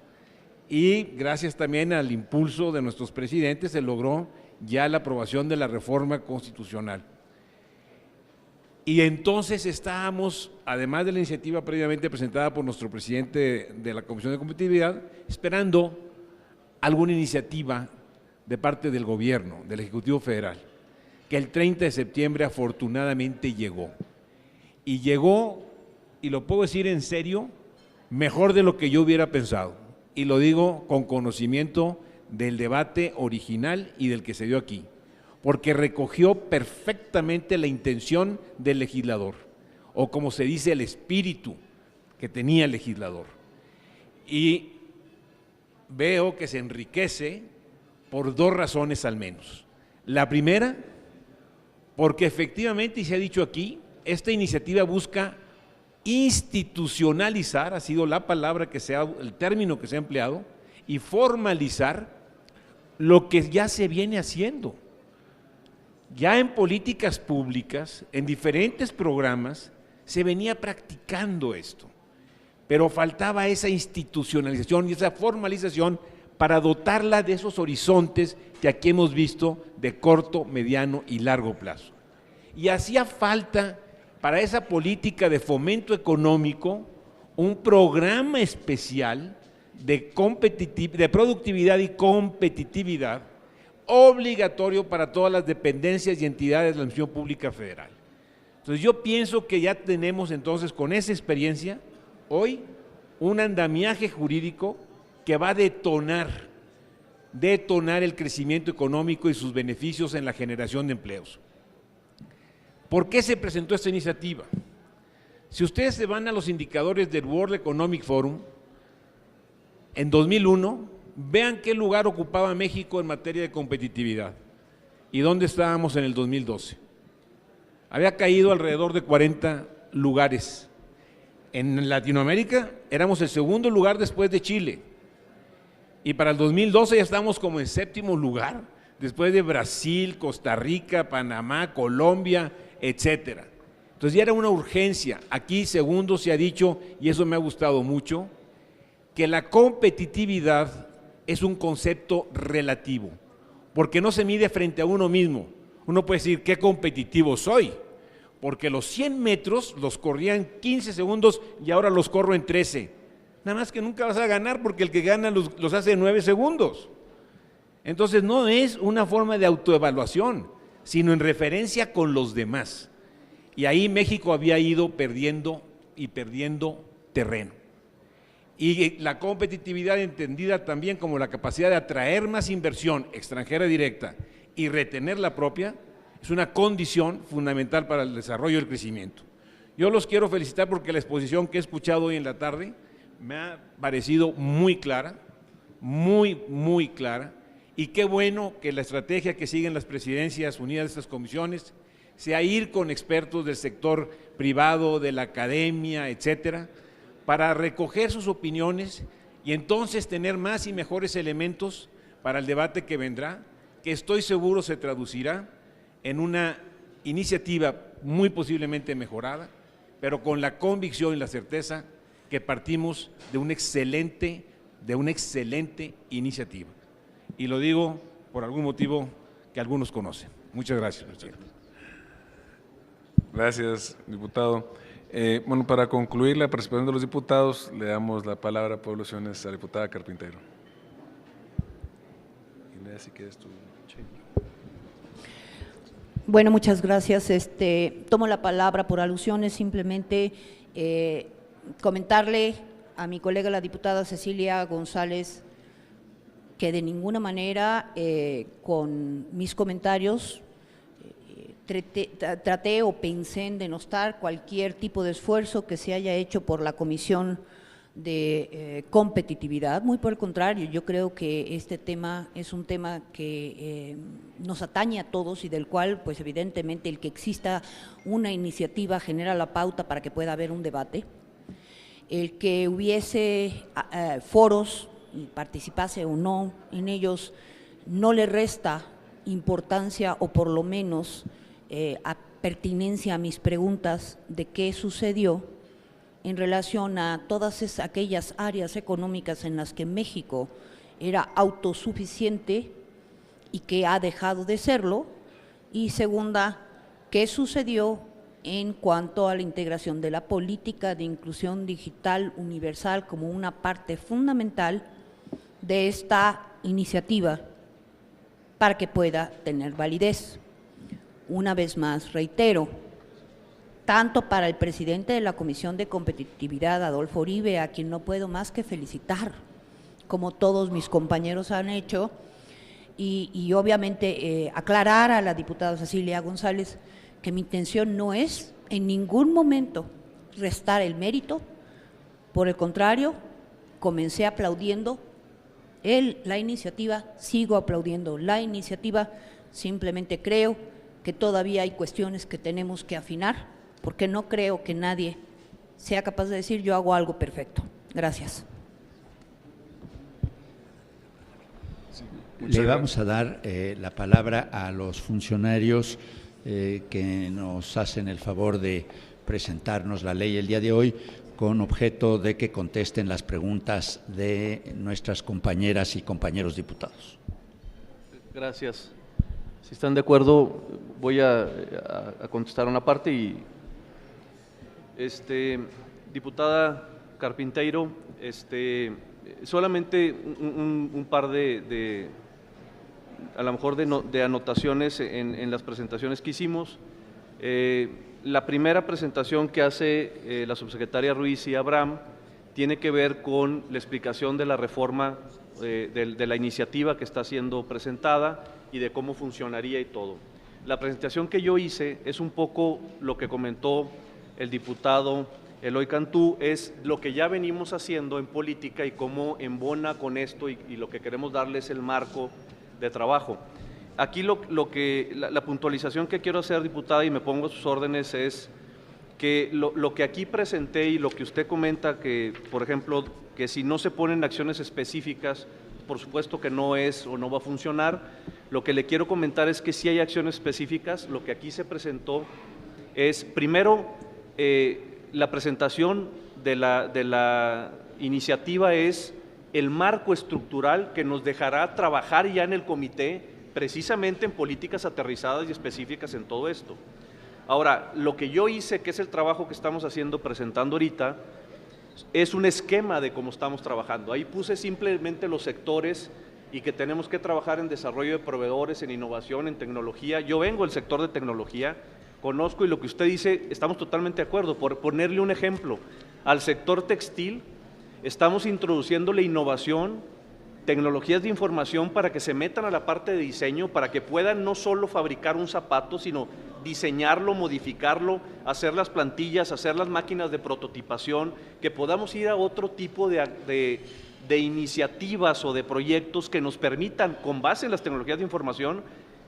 y gracias también al impulso de nuestros presidentes se logró ya la aprobación de la reforma constitucional. Y entonces estábamos, además de la iniciativa previamente presentada por nuestro presidente de la Comisión de Competitividad, esperando alguna iniciativa de parte del gobierno, del Ejecutivo Federal, que el 30 de septiembre afortunadamente llegó. Y llegó, y lo puedo decir en serio, mejor de lo que yo hubiera pensado. Y lo digo con conocimiento del debate original y del que se dio aquí, porque recogió perfectamente la intención del legislador, o como se dice, el espíritu que tenía el legislador. Y veo que se enriquece por dos razones al menos. La primera, porque efectivamente, y se ha dicho aquí, esta iniciativa busca institucionalizar, ha sido la palabra el término que se ha empleado, y formalizar lo que ya se viene haciendo. Ya en políticas públicas, en diferentes programas, se venía practicando esto, pero faltaba esa institucionalización y esa formalización para dotarla de esos horizontes que aquí hemos visto de corto, mediano y largo plazo. Y hacía falta para esa política de fomento económico un programa especial de productividad y competitividad obligatorio para todas las dependencias y entidades de la Administración Pública Federal. Entonces yo pienso que ya tenemos entonces con esa experiencia hoy un andamiaje jurídico que va a detonar el crecimiento económico y sus beneficios en la generación de empleos. ¿Por qué se presentó esta iniciativa? Si ustedes se van a los indicadores del World Economic Forum, en 2001, vean qué lugar ocupaba México en materia de competitividad y dónde estábamos en el 2012. Había caído alrededor de 40 lugares. En Latinoamérica éramos el segundo lugar después de Chile y para el 2012 ya estamos como en séptimo lugar, después de Brasil, Costa Rica, Panamá, Colombia, etcétera. Entonces ya era una urgencia. Aquí, segundo, se ha dicho, y eso me ha gustado mucho, que la competitividad es un concepto relativo, porque no se mide frente a uno mismo. Uno puede decir, ¿qué competitivo soy? Porque los 100 metros los corría en 15 segundos y ahora los corro en 13. Nada más que nunca vas a ganar porque el que gana los hace en 9 segundos. Entonces no es una forma de autoevaluación, sino en referencia con los demás. Y ahí México había ido perdiendo y perdiendo terreno. Y la competitividad entendida también como la capacidad de atraer más inversión extranjera directa y retener la propia, es una condición fundamental para el desarrollo y el crecimiento. Yo los quiero felicitar porque la exposición que he escuchado hoy en la tarde me ha parecido muy clara, muy clara, y qué bueno que la estrategia que siguen las presidencias unidas de estas comisiones sea ir con expertos del sector privado, de la academia, etcétera, para recoger sus opiniones y entonces tener más y mejores elementos para el debate que vendrá, que estoy seguro se traducirá en una iniciativa muy posiblemente mejorada, pero con la convicción y la certeza que partimos de una excelente iniciativa. Y lo digo por algún motivo que algunos conocen. Muchas gracias, presidente. Gracias, diputado. Bueno, para concluir la participación de los diputados, le damos la palabra por alusiones a la diputada Carpintero. Inés, si quieres tú. Bueno, muchas gracias. Tomo la palabra por alusiones, simplemente comentarle a mi colega la diputada Cecilia González que de ninguna manera con mis comentarios traté o pensé en denostar cualquier tipo de esfuerzo que se haya hecho por la Comisión de Competitividad. Muy por el contrario, yo creo que este tema es un tema que nos atañe a todos y del cual, pues evidentemente, el que exista una iniciativa genera la pauta para que pueda haber un debate. El que hubiese foros y participase o no en ellos, no le resta importancia o por lo menos pertinencia a mis preguntas de qué sucedió en relación a todas aquellas áreas económicas en las que México era autosuficiente y que ha dejado de serlo, y segunda, qué sucedió en cuanto a la integración de la política de inclusión digital universal como una parte fundamental de esta iniciativa para que pueda tener validez. Una vez más, reitero, tanto para el presidente de la Comisión de Competitividad, Adolfo Uribe, a quien no puedo más que felicitar, como todos mis compañeros han hecho, y obviamente aclarar a la diputada Cecilia González que mi intención no es en ningún momento restar el mérito, por el contrario, comencé aplaudiendo la iniciativa, sigo aplaudiendo la iniciativa, simplemente creo que todavía hay cuestiones que tenemos que afinar, porque no creo que nadie sea capaz de decir yo hago algo perfecto. Gracias. Le vamos a dar la palabra a los funcionarios que nos hacen el favor de presentarnos la ley el día de hoy, con objeto de que contesten las preguntas de nuestras compañeras y compañeros diputados. Gracias. Si están de acuerdo, voy a contestar una parte y diputada Carpinteiro, solamente un par de a lo mejor de anotaciones en las presentaciones que hicimos. La primera presentación que hace la subsecretaria Ruiz y Abraham tiene que ver con la explicación de la reforma de la iniciativa que está siendo presentada y de cómo funcionaría y todo. La presentación que yo hice es un poco lo que comentó el diputado Eloy Cantú, es lo que ya venimos haciendo en política y cómo embona con esto y lo que queremos darle es el marco de trabajo. Aquí la puntualización que quiero hacer, diputada, y me pongo a sus órdenes, es que lo que aquí presenté y lo que usted comenta, que por ejemplo, que si no se ponen acciones específicas, por supuesto que no es o no va a funcionar. Lo que le quiero comentar es que sí hay acciones específicas. Lo que aquí se presentó es, primero, la presentación de la iniciativa es el marco estructural que nos dejará trabajar ya en el comité precisamente en políticas aterrizadas y específicas en todo esto. Ahora, lo que yo hice, que es el trabajo que estamos haciendo, presentando ahorita, es un esquema de cómo estamos trabajando. Ahí puse simplemente los sectores y que tenemos que trabajar en desarrollo de proveedores, en innovación, en tecnología. Yo vengo del sector de tecnología, conozco y lo que usted dice, estamos totalmente de acuerdo. Por ponerle un ejemplo, al sector textil estamos introduciéndole innovación, tecnologías de información para que se metan a la parte de diseño, para que puedan no solo fabricar un zapato, sino diseñarlo, modificarlo, hacer las plantillas, hacer las máquinas de prototipación, que podamos ir a otro tipo de iniciativas o de proyectos que nos permitan, con base en las tecnologías de información,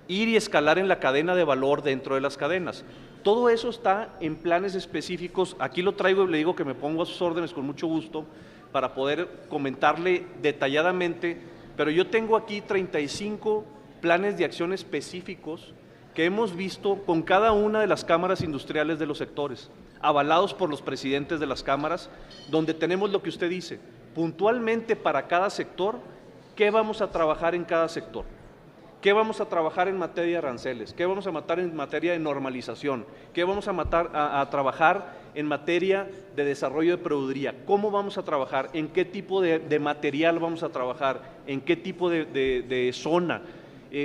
ir y escalar en la cadena de valor dentro de las cadenas. Todo eso está en planes específicos. Aquí lo traigo y le digo que me pongo a sus órdenes con mucho gusto para poder comentarle detalladamente, pero yo tengo aquí 35 planes de acción específicos que hemos visto con cada una de las cámaras industriales de los sectores, avalados por los presidentes de las cámaras, donde tenemos lo que usted dice, puntualmente para cada sector, qué vamos a trabajar en cada sector. ¿Qué vamos a trabajar en materia de aranceles? ¿Qué vamos a matar en materia de normalización? ¿Qué vamos a trabajar en materia de desarrollo de proveeduría? ¿Cómo vamos a trabajar? ¿En qué tipo de material vamos a trabajar? ¿En qué tipo de zona?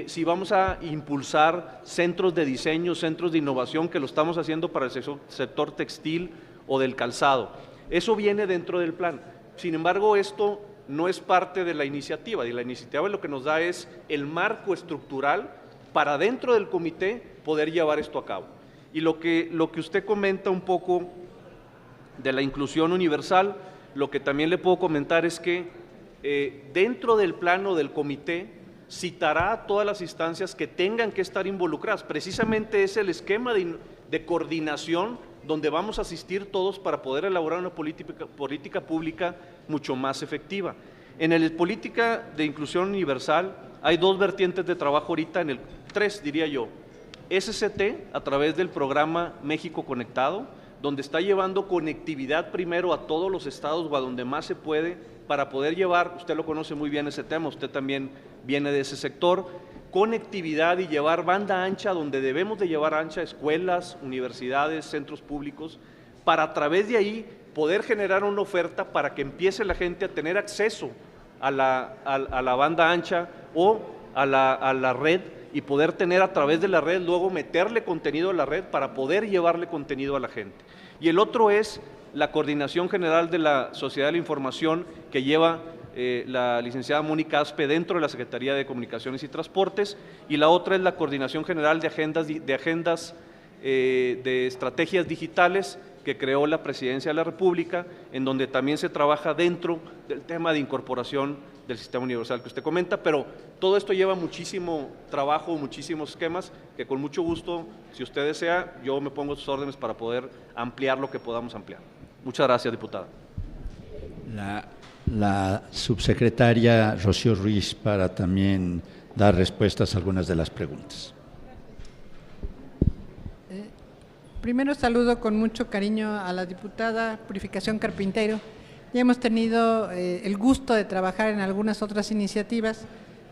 Si vamos a impulsar centros de diseño, centros de innovación, que lo estamos haciendo para el sector textil o del calzado. Eso viene dentro del plan. Sin embargo, esto no es parte de la iniciativa, y la iniciativa lo que nos da es el marco estructural para dentro del comité poder llevar esto a cabo. Y lo que usted comenta un poco de la inclusión universal, lo que también le puedo comentar es que dentro del plano del comité citará a todas las instancias que tengan que estar involucradas. Precisamente es el esquema de coordinación donde vamos a asistir todos para poder elaborar una política pública mucho más efectiva. En el política de inclusión universal hay dos vertientes de trabajo ahorita, tres diría yo. SCT, a través del programa México Conectado, donde está llevando conectividad primero a todos los estados o a donde más se puede, para poder llevar, usted lo conoce muy bien ese tema, usted también viene de ese sector, conectividad y llevar banda ancha donde debemos de llevar ancha, escuelas, universidades, centros públicos, para a través de ahí poder generar una oferta para que empiece la gente a tener acceso a la banda ancha o a la red, y poder tener a través de la red, luego meterle contenido a la red para poder llevarle contenido a la gente. Y el otro es la Coordinación General de la Sociedad de la Información, que lleva la licenciada Mónica Aspe dentro de la Secretaría de Comunicaciones y Transportes, y la otra es la Coordinación General de Agendas de Estrategias Digitales, que creó la Presidencia de la República, en donde también se trabaja dentro del tema de incorporación del sistema universal que usted comenta, pero todo esto lleva muchísimo trabajo, muchísimos esquemas, que con mucho gusto, si usted desea, yo me pongo a sus órdenes para poder ampliar lo que podamos ampliar. Muchas gracias, diputada. La subsecretaria Rocío Ruiz, para también dar respuestas a algunas de las preguntas. Primero saludo con mucho cariño a la diputada Purificación Carpintero. Ya hemos tenido el gusto de trabajar en algunas otras iniciativas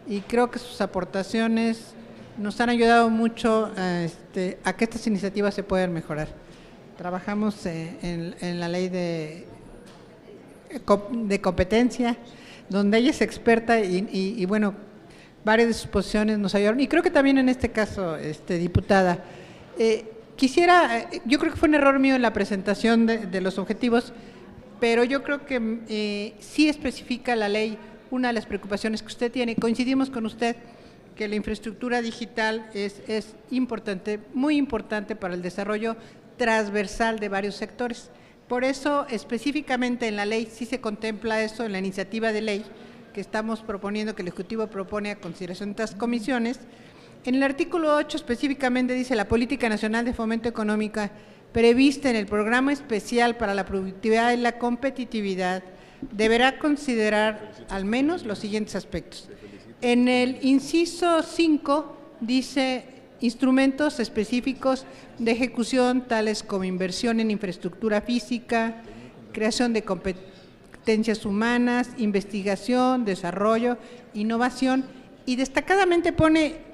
y creo que sus aportaciones nos han ayudado mucho a que estas iniciativas se puedan mejorar. Trabajamos en la ley de competencia, donde ella es experta y bueno, varias de sus posiciones nos ayudaron. Y creo que también en este caso, diputada, yo creo que fue un error mío en la presentación de los objetivos, pero yo creo que sí especifica la ley una de las preocupaciones que usted tiene. Coincidimos con usted que la infraestructura digital es importante, muy importante para el desarrollo transversal de varios sectores. Por eso, específicamente en la ley sí se contempla eso, en la iniciativa de ley que estamos proponiendo, que el Ejecutivo propone a consideración de estas comisiones. En el artículo 8 específicamente dice: la Política Nacional de Fomento Económico prevista en el Programa Especial para la Productividad y la Competitividad deberá considerar al menos los siguientes aspectos. En el inciso 5 dice: instrumentos específicos de ejecución tales como inversión en infraestructura física, creación de competencias humanas, investigación, desarrollo, innovación, y destacadamente pone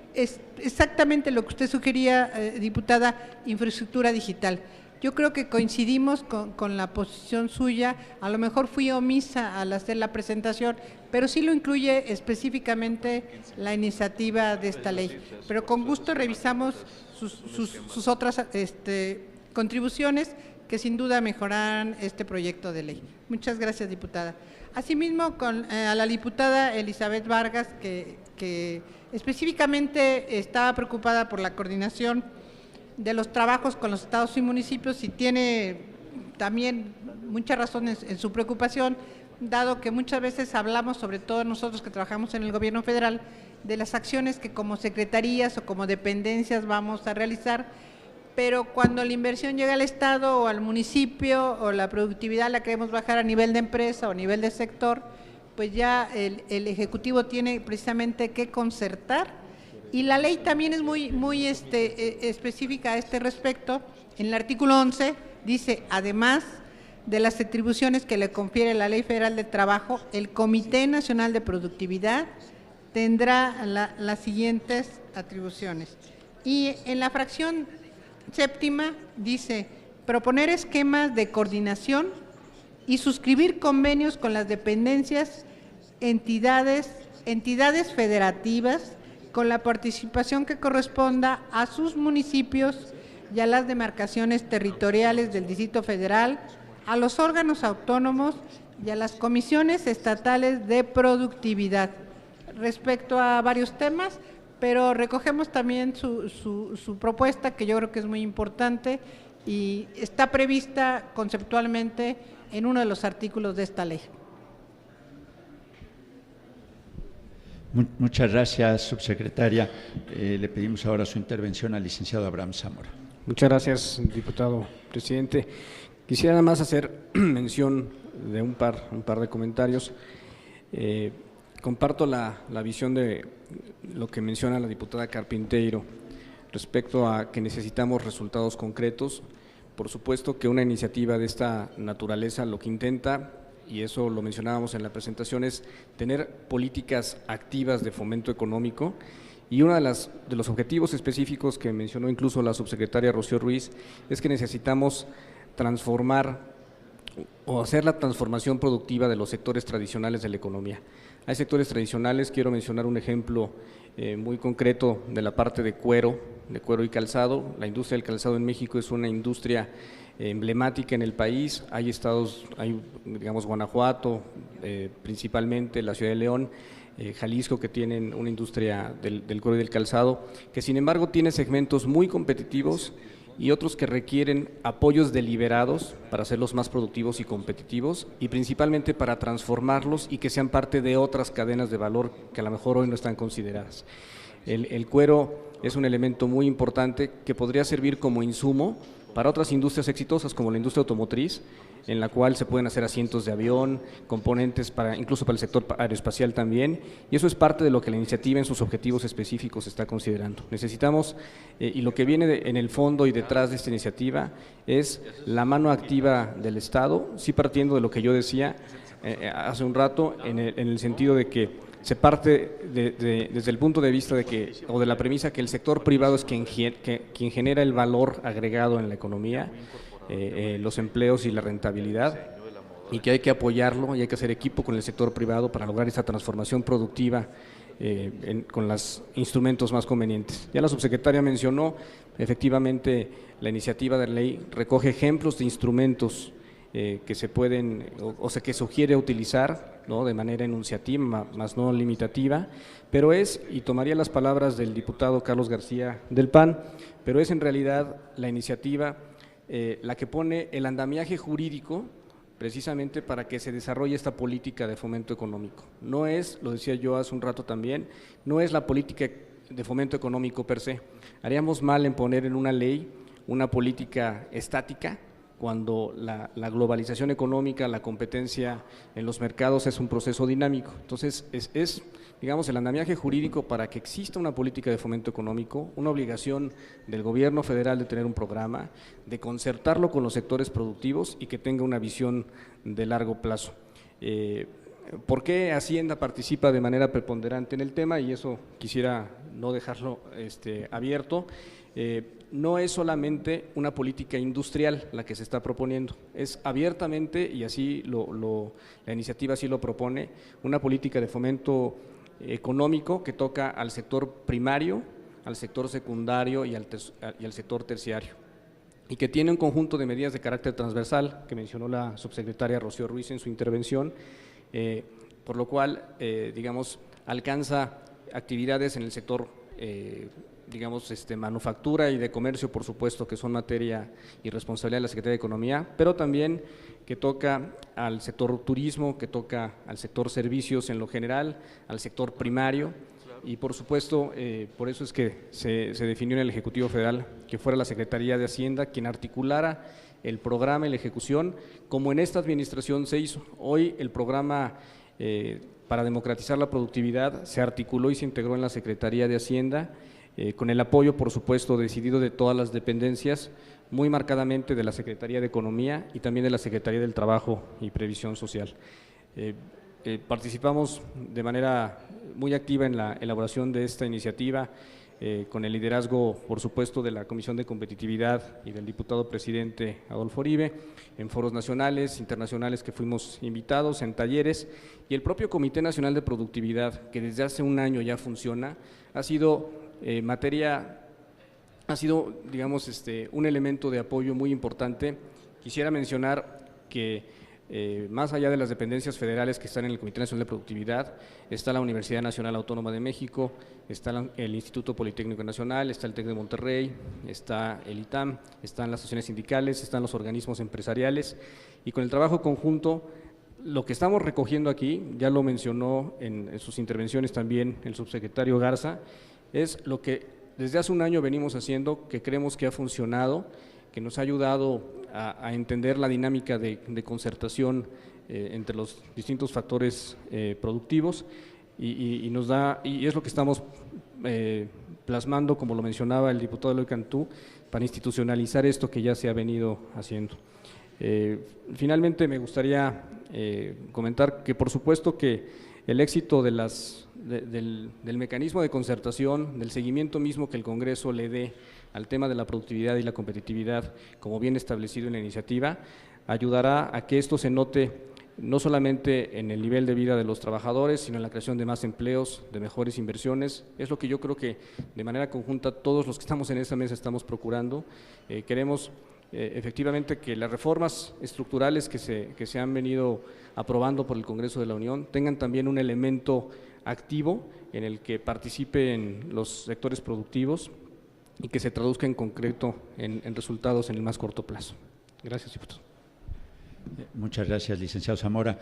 exactamente lo que usted sugería, diputada, infraestructura digital. Yo creo que coincidimos con la posición suya, a lo mejor fui omisa al hacer la presentación, pero sí lo incluye específicamente la iniciativa de esta ley. Pero con gusto revisamos sus otras contribuciones que sin duda mejorarán este proyecto de ley. Muchas gracias, diputada. Asimismo, a la diputada Elizabeth Vargas, que específicamente estaba preocupada por la coordinación de los trabajos con los estados y municipios, y tiene también muchas razones en su preocupación, dado que muchas veces hablamos, sobre todo nosotros que trabajamos en el gobierno federal, de las acciones que como secretarías o como dependencias vamos a realizar, pero cuando la inversión llega al estado o al municipio, o la productividad la queremos bajar a nivel de empresa o a nivel de sector, pues ya el Ejecutivo tiene precisamente que concertar. Y la ley también es muy específica a este respecto. En el artículo 11 dice: además de las atribuciones que le confiere la Ley Federal de Trabajo, el Comité Nacional de Productividad tendrá las siguientes atribuciones. Y en la fracción séptima dice: proponer esquemas de coordinación y suscribir convenios con las dependencias, entidades federativas, con la participación que corresponda a sus municipios y a las demarcaciones territoriales del Distrito Federal, a los órganos autónomos y a las comisiones estatales de productividad. Respecto a varios temas, pero recogemos también su propuesta, que yo creo que es muy importante y está prevista conceptualmente en uno de los artículos de esta ley. Muchas gracias, subsecretaria. Le pedimos ahora su intervención al licenciado Abraham Zamora. Muchas gracias, diputado presidente. Quisiera nada más hacer mención de un par de comentarios. Comparto la visión de lo que menciona la diputada Carpinteiro respecto a que necesitamos resultados concretos. Por supuesto que una iniciativa de esta naturaleza lo que intenta, y eso lo mencionábamos en la presentación, es tener políticas activas de fomento económico, y uno de los objetivos específicos que mencionó incluso la subsecretaria Rocío Ruiz es que necesitamos transformar o hacer la transformación productiva de los sectores tradicionales de la economía. Hay sectores tradicionales, quiero mencionar un ejemplo muy concreto de la parte de cuero y calzado. La industria del calzado en México es una industria emblemática en el país. Hay estados, digamos Guanajuato, principalmente la ciudad de León, Jalisco, que tienen una industria del cuero y del calzado, que sin embargo tiene segmentos muy competitivos y otros que requieren apoyos deliberados para hacerlos más productivos y competitivos, y principalmente para transformarlos y que sean parte de otras cadenas de valor que a lo mejor hoy no están consideradas. El cuero es un elemento muy importante que podría servir como insumo para otras industrias exitosas como la industria automotriz, en la cual se pueden hacer asientos de avión, componentes incluso para el sector aeroespacial también, y eso es parte de lo que la iniciativa en sus objetivos específicos está considerando. Necesitamos, y lo que viene en el fondo y detrás de esta iniciativa es la mano activa del Estado, sí partiendo de lo que yo decía hace un rato, en el sentido de que se parte desde el punto de vista o de la premisa que el sector privado es quien genera el valor agregado en la economía, los empleos y la rentabilidad, y que hay que apoyarlo y hay que hacer equipo con el sector privado para lograr esta transformación productiva con los instrumentos más convenientes. Ya la subsecretaria mencionó, efectivamente, la iniciativa de ley recoge ejemplos de instrumentos que se pueden, que sugiere utilizar, ¿no?, de manera enunciativa, más no limitativa, pero y tomaría las palabras del diputado Carlos García del PAN, pero es en realidad la iniciativa la que pone el andamiaje jurídico precisamente para que se desarrolle esta política de fomento económico. No es, lo decía yo hace un rato también, no es la política de fomento económico per se. Haríamos mal en poner en una ley una política estática, cuando la globalización económica, la competencia en los mercados es un proceso dinámico. Entonces, es digamos, el andamiaje jurídico para que exista una política de fomento económico, una obligación del gobierno federal de tener un programa, de concertarlo con los sectores productivos y que tenga una visión de largo plazo. ¿Por qué Hacienda participa de manera preponderante en el tema? Y eso quisiera no dejarlo abierto. No es solamente una política industrial la que se está proponiendo, es abiertamente, y así la iniciativa así lo propone, una política de fomento económico que toca al sector primario, al sector secundario y al sector terciario, y que tiene un conjunto de medidas de carácter transversal que mencionó la subsecretaria Rocío Ruiz en su intervención, por lo cual, digamos, alcanza actividades en el sector digamos, manufactura y de comercio, por supuesto, que son materia y responsabilidad de la Secretaría de Economía, pero también que toca al sector turismo, que toca al sector servicios en lo general, al sector primario, y por supuesto, por eso es que se definió en el Ejecutivo Federal que fuera la Secretaría de Hacienda quien articulara el programa y la ejecución, como en esta administración se hizo. Hoy el programa para democratizar la productividad se articuló y se integró en la Secretaría de Hacienda, con el apoyo, por supuesto, decidido de todas las dependencias, muy marcadamente de la Secretaría de Economía y también de la Secretaría del Trabajo y Previsión Social. Participamos de manera muy activa en la elaboración de esta iniciativa, con el liderazgo, por supuesto, de la Comisión de Competitividad y del diputado presidente Adolfo Uribe, en foros nacionales, internacionales que fuimos invitados, en talleres, y el propio Comité Nacional de Productividad, que desde hace un año ya funciona, ha sido digamos, un elemento de apoyo muy importante. Quisiera mencionar que más allá de las dependencias federales que están en el Comité Nacional de Productividad, está la Universidad Nacional Autónoma de México, está el Instituto Politécnico Nacional, está el TEC de Monterrey, está el ITAM, están las asociaciones sindicales, están los organismos empresariales, y con el trabajo conjunto, lo que estamos recogiendo aquí, ya lo mencionó en sus intervenciones también el subsecretario Garza, es lo que desde hace un año venimos haciendo, que creemos que ha funcionado, que nos ha ayudado a entender la dinámica de concertación entre los distintos factores productivos y es lo que estamos plasmando, como lo mencionaba el diputado Eloy Cantú, para institucionalizar esto que ya se ha venido haciendo. Finalmente me gustaría comentar que por supuesto que el éxito del mecanismo de concertación, del seguimiento mismo que el Congreso le dé al tema de la productividad y la competitividad, como bien establecido en la iniciativa, ayudará a que esto se note no solamente en el nivel de vida de los trabajadores, sino en la creación de más empleos, de mejores inversiones. Es lo que yo creo que de manera conjunta todos los que estamos en esta mesa estamos procurando. Queremos efectivamente que las reformas estructurales que se han venido aprobando por el Congreso de la Unión tengan también un elemento activo en el que participen los sectores productivos y que se traduzca en concreto en resultados en el más corto plazo. Gracias, diputado. Muchas gracias, licenciado Zamora.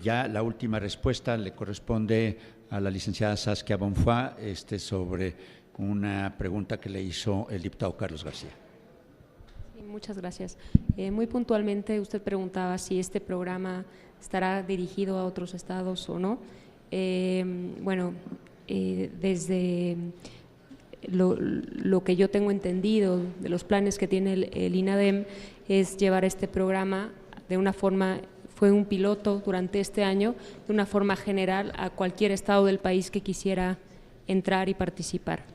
Ya la última respuesta le corresponde a la licenciada Saskia Bonfoy sobre una pregunta que le hizo el diputado Carlos García. Sí, muchas gracias. Muy puntualmente usted preguntaba si este programa estará dirigido a otros estados o no. Desde lo que yo tengo entendido de los planes que tiene el INADEM es llevar este programa de una forma, fue un piloto durante este año, de una forma general a cualquier estado del país que quisiera entrar y participar.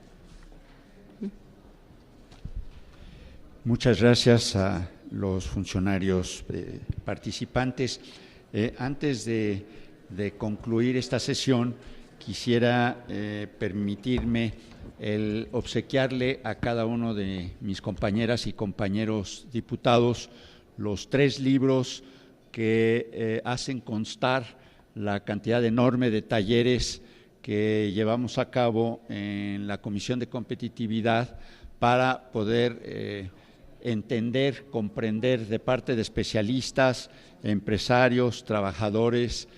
Muchas gracias a los funcionarios participantes. Antes de concluir esta sesión, quisiera permitirme el obsequiarle a cada uno de mis compañeras y compañeros diputados los 3 libros que hacen constar la cantidad enorme de talleres que llevamos a cabo en la Comisión de Competitividad para poder entender, comprender de parte de especialistas, empresarios, trabajadores,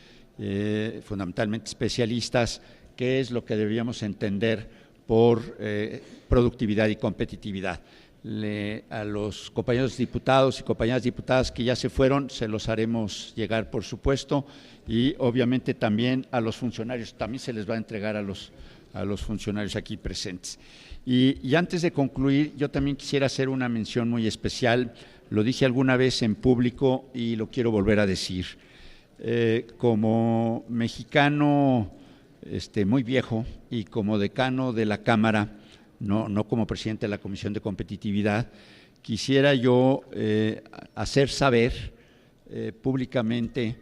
fundamentalmente especialistas, qué es lo que debíamos entender por productividad y competitividad. A los compañeros diputados y compañeras diputadas que ya se fueron, se los haremos llegar, por supuesto, y obviamente también a los funcionarios, también se les va a entregar a los funcionarios aquí presentes. Y antes de concluir, yo también quisiera hacer una mención muy especial, lo dije alguna vez en público y lo quiero volver a decir. Como mexicano muy viejo y como decano de la Cámara, no como presidente de la Comisión de Competitividad, quisiera yo hacer saber públicamente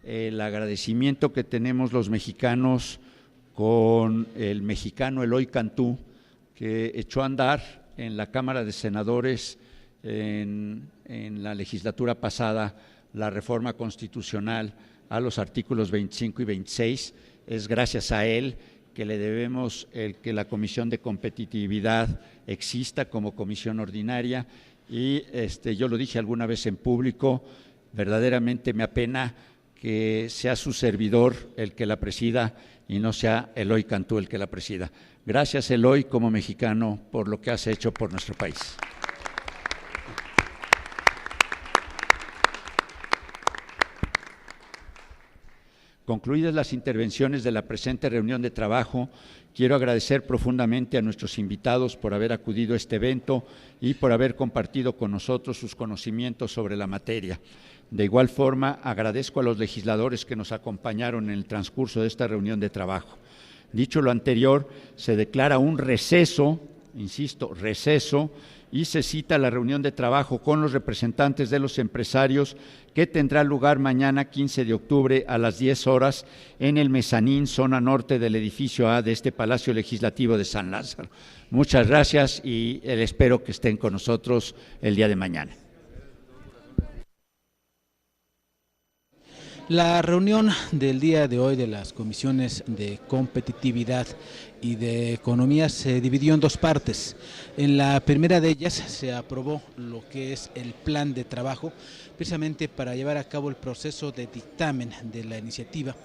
el agradecimiento que tenemos los mexicanos con el mexicano Eloy Cantú, que echó a andar en la Cámara de Senadores en la legislatura pasada la reforma constitucional a los artículos 25 y 26. Es gracias a él que le debemos el que la Comisión de Competitividad exista como comisión ordinaria y yo lo dije alguna vez en público, verdaderamente me apena que sea su servidor el que la presida y no sea Eloy Cantú el que la presida. Gracias, Eloy, como mexicano, por lo que has hecho por nuestro país. Concluidas las intervenciones de la presente reunión de trabajo, quiero agradecer profundamente a nuestros invitados por haber acudido a este evento y por haber compartido con nosotros sus conocimientos sobre la materia. De igual forma, agradezco a los legisladores que nos acompañaron en el transcurso de esta reunión de trabajo. Dicho lo anterior, se declara un receso, insisto, receso, y se cita la reunión de trabajo con los representantes de los empresarios que tendrá lugar mañana 15 de octubre a las 10 horas en el mezanín zona norte del edificio A de este Palacio Legislativo de San Lázaro. Muchas gracias y espero que estén con nosotros el día de mañana. La reunión del día de hoy de las comisiones de competitividad y de economía se dividió en 2 partes. En la primera de ellas se aprobó lo que es el plan de trabajo, precisamente para llevar a cabo el proceso de dictamen de la iniciativa,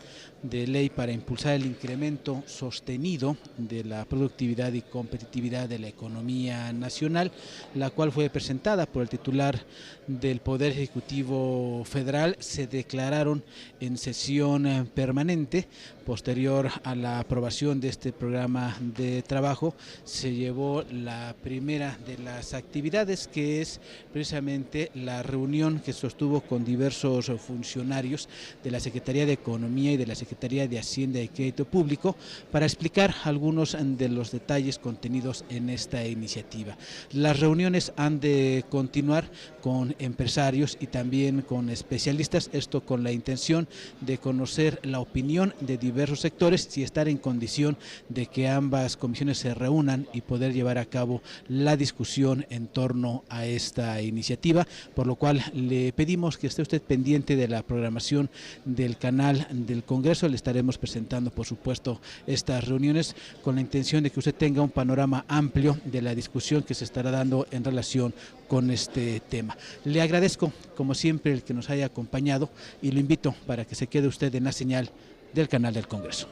de ley para impulsar el incremento sostenido de la productividad y competitividad de la economía nacional, la cual fue presentada por el titular del Poder Ejecutivo Federal. Se declararon en sesión permanente. Posterior a la aprobación de este programa de trabajo, se llevó la primera de las actividades, que es precisamente la reunión que sostuvo con diversos funcionarios de la Secretaría de Economía y de la Secretaría de Hacienda y Crédito Público para explicar algunos de los detalles contenidos en esta iniciativa. Las reuniones han de continuar con empresarios y también con especialistas, esto con la intención de conocer la opinión de diversos sectores y estar en condición de que ambas comisiones se reúnan y poder llevar a cabo la discusión en torno a esta iniciativa, por lo cual le pedimos que esté usted pendiente de la programación del canal del Congreso. Le estaremos presentando, por supuesto, estas reuniones con la intención de que usted tenga un panorama amplio de la discusión que se estará dando en relación con este tema. Le agradezco, como siempre, el que nos haya acompañado y lo invito para que se quede usted en la señal del canal del Congreso.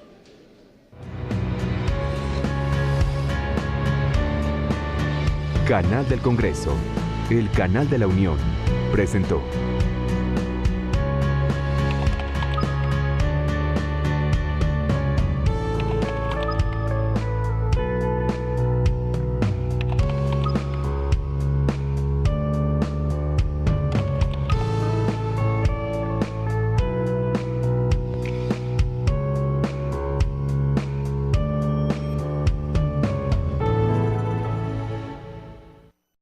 Canal del Congreso, el canal de la Unión, presentó.